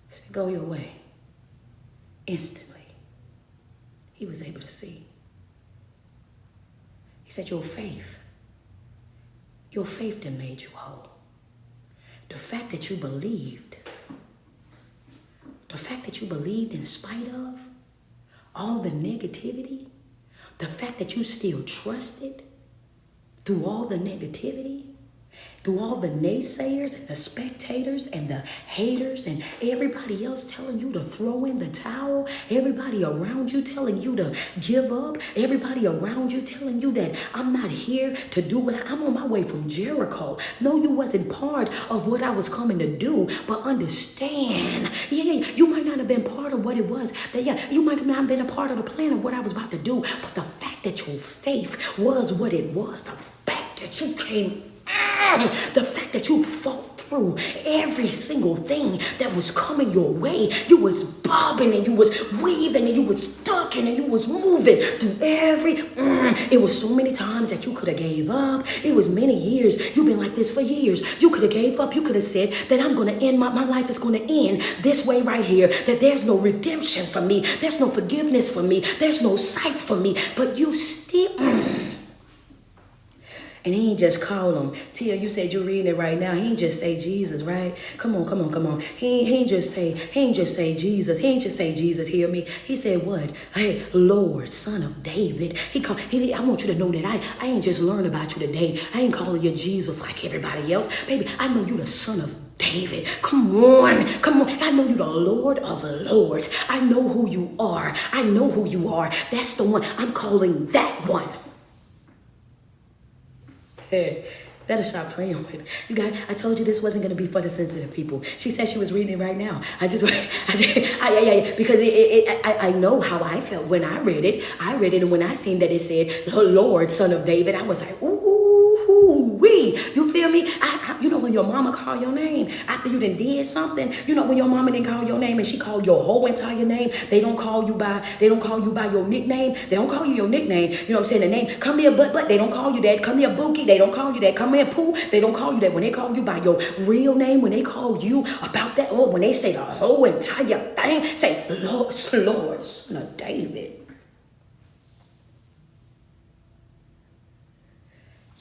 Say, go your way. Instantly, he was able to see. He said, your faith that made you whole. The fact that you believed in spite of all the negativity, the fact that you still trusted through all the negativity, Through all the naysayers and the spectators and the haters and everybody else telling you to throw in the towel, everybody around you telling you to give up, everybody around you telling you that I'm not here to do what I'm on my way from Jericho. No, you wasn't part of what I was coming to do, but understand, you might not have been part of what it was, you might have not been a part of the plan of what I was about to do, but the fact that your faith was what it was, the fact that you came, the fact that you fought through every single thing that was coming your way. You was bobbing and you was weaving and you was ducking and you was moving through it was so many times that you could have gave up. It was many years. You've been like this for years. You could have gave up. You could have said that I'm going to end, my life is going to end this way right here, that there's no redemption for me. There's no forgiveness for me. There's no sight for me. But you still... And he ain't just call him. Tia, you said you're reading it right now. He ain't just say Jesus, right? Come on. He ain't just say Jesus. He ain't just say Jesus, hear me. He said what? Hey, Lord, Son of David. I want you to know that I ain't just learned about you today. I ain't calling you Jesus like everybody else. Baby, I know you the Son of David. Come on. I know you the Lord of Lords. I know who you are. That's the one. I'm calling that one. Better stop playing with it. You guys, I told you this wasn't going to be for the sensitive people. She said she was reading it right now. Because I know how I felt when I read it. And when I seen that it said, the Lord, Son of David, I was like, ooh-wee. You feel me? You know when your mama call your name after you done did something. You know when your mama didn't call your name and she called your whole entire name. They don't call you by your nickname. They don't call you your nickname. You know what I'm saying? The name, come here, but they don't call you that. Come here, Bookie. They don't call you that. Come here, Pooh. They don't call you that. When they call you by your real name, when they call you about that, or when they say the whole entire thing, say, Lord, Son of David.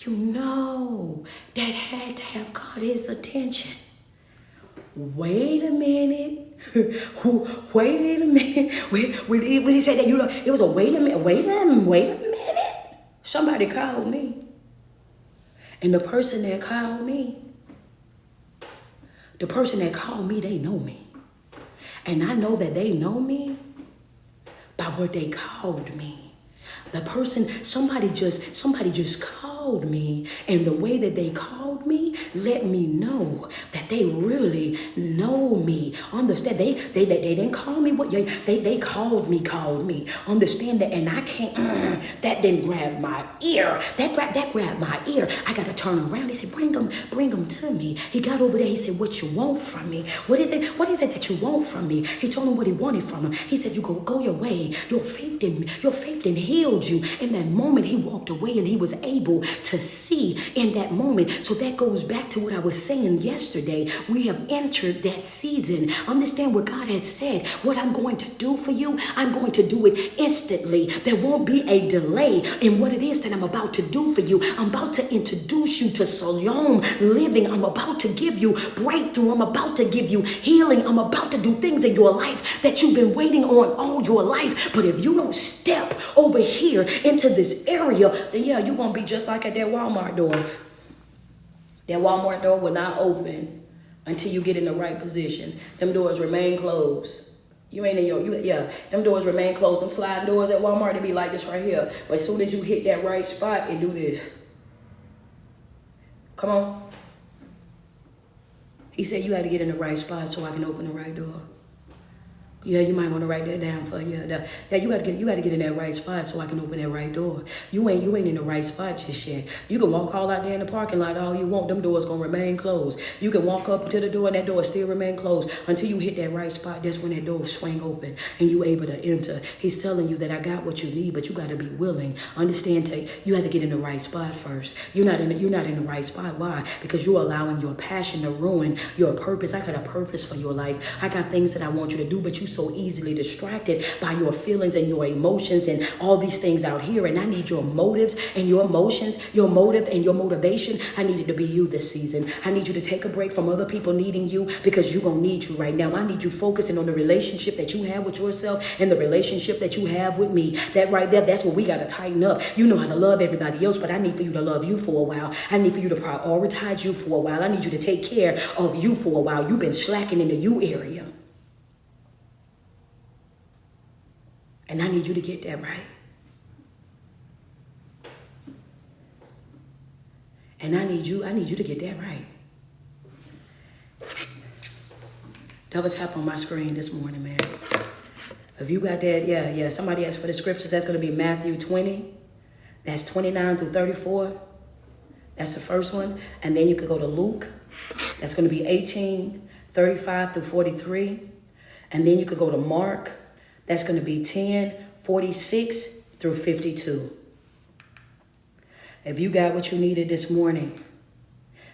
You know, that had to have caught his attention. Wait a minute. When he said that, it was a wait a minute. Somebody called me. And the person that called me, they know me. And I know that they know me by what they called me. The person, somebody just called me, and the way that they called me let me know that they really know me. Understand? They didn't call me they called me. Understand that? And I can't. That didn't grab my ear. That grabbed my ear. I got to turn around. He said, "Bring them to me." He got over there. He said, "What you want from me? What is it that you want from me?" He told him what he wanted from him. He said, "You go your way. Your faith in healed you." In that moment, he walked away and he was able to see in that moment. So that goes back to what I was saying yesterday. We have entered that season. Understand what God has said. What I'm going to do for you, I'm going to do it instantly. There won't be a delay in what it is that I'm about to do for you. I'm about to introduce you to Shalom living. I'm about to give you breakthrough. I'm about to give you healing. I'm about to do things in your life that you've been waiting on all your life. But if you don't step over here into this area, then you're going to be just like at that Walmart door. That Walmart door will not open until you get in the right position. Them doors remain closed. You ain't in them doors remain closed. Them sliding doors at Walmart, they be like this right here. But as soon as you hit that right spot, it do this. Come on. He said you got to get in the right spot so I can open the right door. Yeah, you might want to write that down for you. You got to get in that right spot so I can open that right door. You ain't in the right spot just yet. You can walk all out there in the parking lot all you want. Them doors gonna remain closed. You can walk up to the door and that door still remain closed until you hit that right spot. That's when that door swing open and you able to enter. He's telling you that I got what you need, but you got to be willing. Understand? You have to get in the right spot first. You're not in the right spot. Why? Because you're allowing your passion to ruin your purpose. I got a purpose for your life. I got things that I want you to do, but you so easily distracted by your feelings and your emotions and all these things out here. And I need your motives and your emotions, your motive and your motivation. I need it to be you this season. I need you to take a break from other people needing you, because you're going to need you right now. I need you focusing on the relationship that you have with yourself and the relationship that you have with me. That right there, that's what we got to tighten up. You know how to love everybody else, but I need for you to love you for a while. I need for you to prioritize you for a while. I need you to take care of you for a while. You've been slacking in the you area. And I need you to get that right. And I need you to get that right. Double tap on my screen this morning, man. If you got that, yeah. Somebody asked for the scriptures. That's going to be Matthew 20. That's 29 through 34. That's the first one. And then you could go to Luke. That's going to be 18, 35 through 43. And then you could go to Mark. That's going to be 10, 46 through 52. If you got what you needed this morning,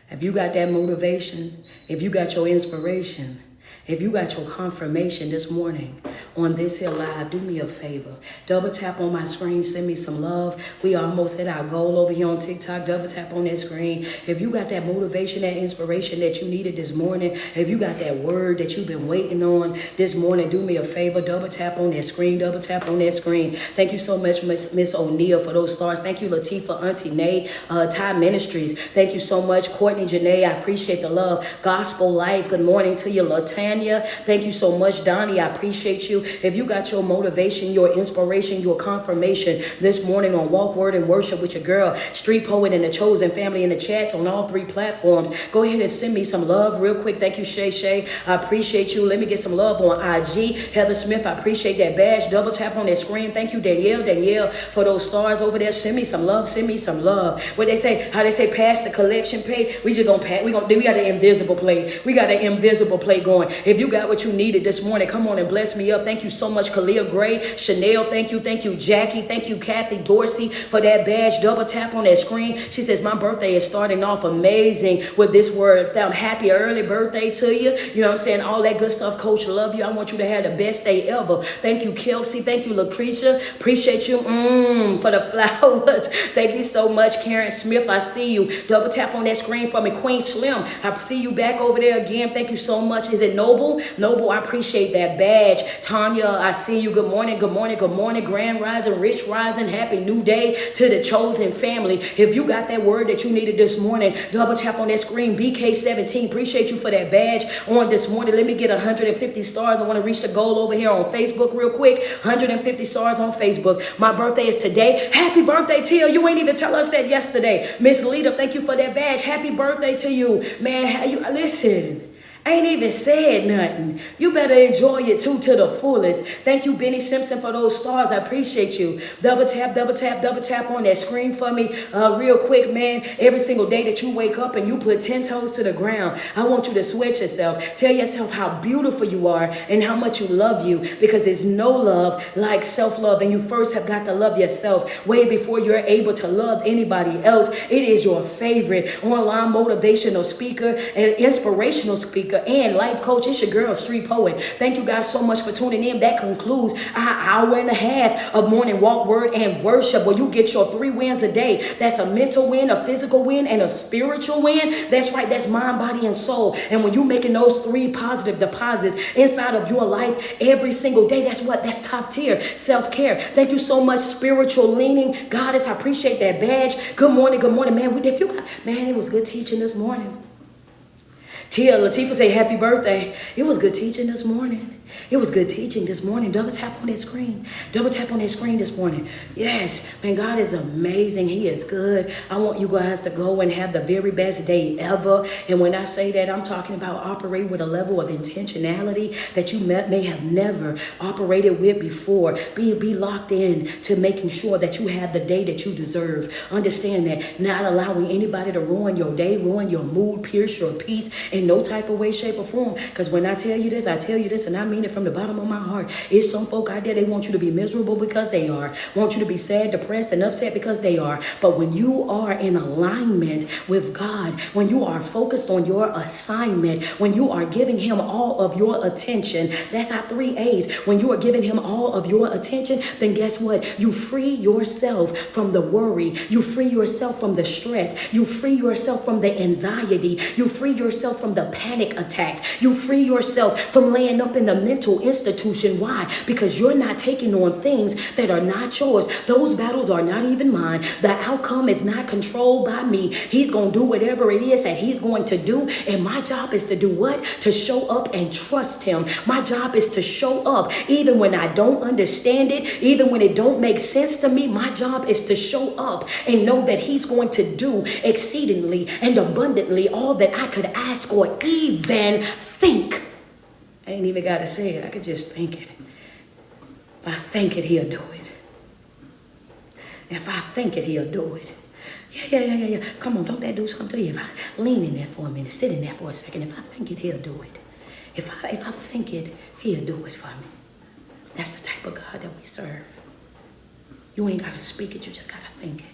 if you got that motivation, if you got your inspiration, if you got your confirmation this morning on this here live, do me a favor. Double tap on my screen. Send me some love. We almost hit our goal over here on TikTok. Double tap on that screen. If you got that motivation, that inspiration that you needed this morning, if you got that word that you've been waiting on this morning, do me a favor. Double tap on that screen. Double tap on that screen. Thank you so much, Miss O'Neill, for those stars. Thank you, Latifah, Auntie Nay, Ty Ministries. Thank you so much, Courtney Janae. I appreciate the love. Gospel Life. Good morning to you, Latanya. Thank you so much, Donnie. I appreciate you. If you got your motivation, your inspiration, your confirmation this morning on Walk, Word, and Worship with your girl, Street Poet and the Chosen Family in the chats on all 3 platforms, go ahead and send me some love real quick. Thank you, Shay. I appreciate you. Let me get some love on IG. Heather Smith, I appreciate that badge. Double tap on that screen. Thank you, Danielle, for those stars over there. Send me some love. Send me some love. What they say, how they say, pass the collection plate. We just gonna pass. We got the invisible plate. We got the invisible plate going. If you got what you needed this morning, come on and bless me up. Thank you so much, Khalil Gray, Chanel. Thank you, Jackie. Thank you, Kathy Dorsey, for that badge. Double tap on that screen. She says, my birthday is starting off amazing with this word. Happy early birthday to you. You know what I'm saying? All that good stuff. Coach, love you. I want you to have the best day ever. Thank you, Kelsey. Thank you, Lucretia. Appreciate you for the flowers. Thank you so much, Karen Smith. I see you. Double tap on that screen for me. Queen Slim, I see you back over there again. Thank you so much. Is it Noble? Noble, I appreciate that badge. Tanya, I see you. Good morning. Grand Rising, Rich Rising. Happy new day to the Chosen Family. If you got that word that you needed this morning, double tap on that screen. BK17, appreciate you for that badge on this morning. Let me get 150 stars. I want to reach the goal over here on Facebook real quick. 150 stars on Facebook. My birthday is today. Happy birthday, Tia. You ain't even tell us that yesterday. Miss Lita, thank you for that badge. Happy birthday to you. Man, listen. Ain't even said nothing. You better enjoy it too to the fullest. Thank you, Benny Simpson, for those stars. I appreciate you. Double tap on that screen for me real quick, man. Every single day that you wake up and you put 10 toes to the ground, I want you to sweat yourself. Tell yourself how beautiful you are and how much you love you, because there's no love like self-love. And you first have got to love yourself way before you're able to love anybody else. It is your favorite online motivational speaker and inspirational speaker and life coach. It's your girl, Street Poet. Thank you guys so much for tuning in. That concludes our hour and a half of morning walk, word, and worship, where you get your 3 wins a day. That's a mental win, a physical win, and a spiritual win. That's right. That's mind, body, and soul. And when you're making those 3 positive deposits inside of your life every single day, that's top tier self-care. Thank you so much, spiritual leaning goddess. I appreciate that badge. Good morning, man. It was good teaching this morning. Tia, Latifah say happy birthday. It was good teaching this morning. Double tap on that screen. Double tap on that screen this morning. Yes, man, God is amazing. He is good. I want you guys to go and have the very best day ever. And when I say that, I'm talking about operate with a level of intentionality that you may have never operated with before. Be locked in to making sure that you have the day that you deserve. Understand that. Not allowing anybody to ruin your day, ruin your mood, pierce your peace in no type of way, shape, or form. Because when I tell you this, and I mean mean it from the bottom of my heart. It's some folk out there, they want you to be miserable because they are. Want you to be sad, depressed, and upset because they are. But when you are in alignment with God, when you are focused on your assignment, when you are giving him all of your attention, that's our 3 A's. When you are giving him all of your attention, then guess what? You free yourself from the worry. You free yourself from the stress. You free yourself from the anxiety. You free yourself from the panic attacks. You free yourself from laying up in the mental institution. Why? Because you're not taking on things that are not yours. Those battles are not even mine. The outcome is not controlled by me. He's going to do whatever it is that he's going to do. And my job is to do what? To show up and trust him. My job is to show up even when I don't understand it, even when it don't make sense to me. My job is to show up and know that he's going to do exceedingly and abundantly all that I could ask or even think. I ain't even got to say it. I could just think it. If I think it, he'll do it. If I think it, he'll do it. Yeah. Come on, don't that do something to you? If I lean in there for a minute, sit in there for a second. If I think it, he'll do it. If I think it, he'll do it for me. That's the type of God that we serve. You ain't got to speak it, you just got to think it.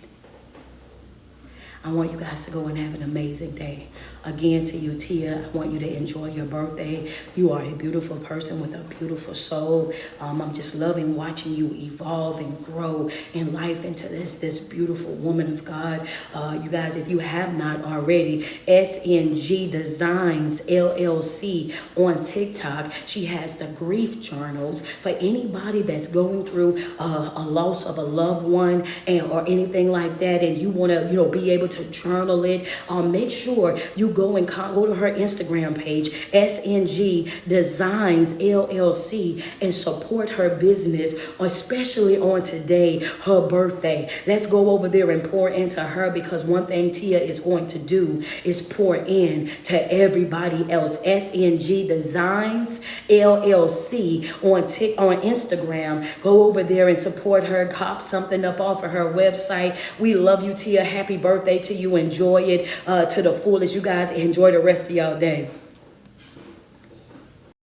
I want you guys to go and have an amazing day. Again, to you, Tia, I want you to enjoy your birthday. You are a beautiful person with a beautiful soul. I'm just loving watching you evolve and grow in life into this beautiful woman of God. You guys, if you have not already, SNG Designs LLC on TikTok. She has the grief journals for anybody that's going through a loss of a loved one or anything like that, and you want to, be able to journal it. Make sure you go to her Instagram page, SNG Designs LLC, and support her business, especially on today, her birthday. Let's go over there and pour into her, because one thing Tia is going to do is pour in to everybody else. SNG Designs LLC on Instagram. Go over there and support her. Cop something up off of her website. We love you, Tia. Happy birthday to you. Enjoy it to the fullest. You guys enjoy the rest of y'all day.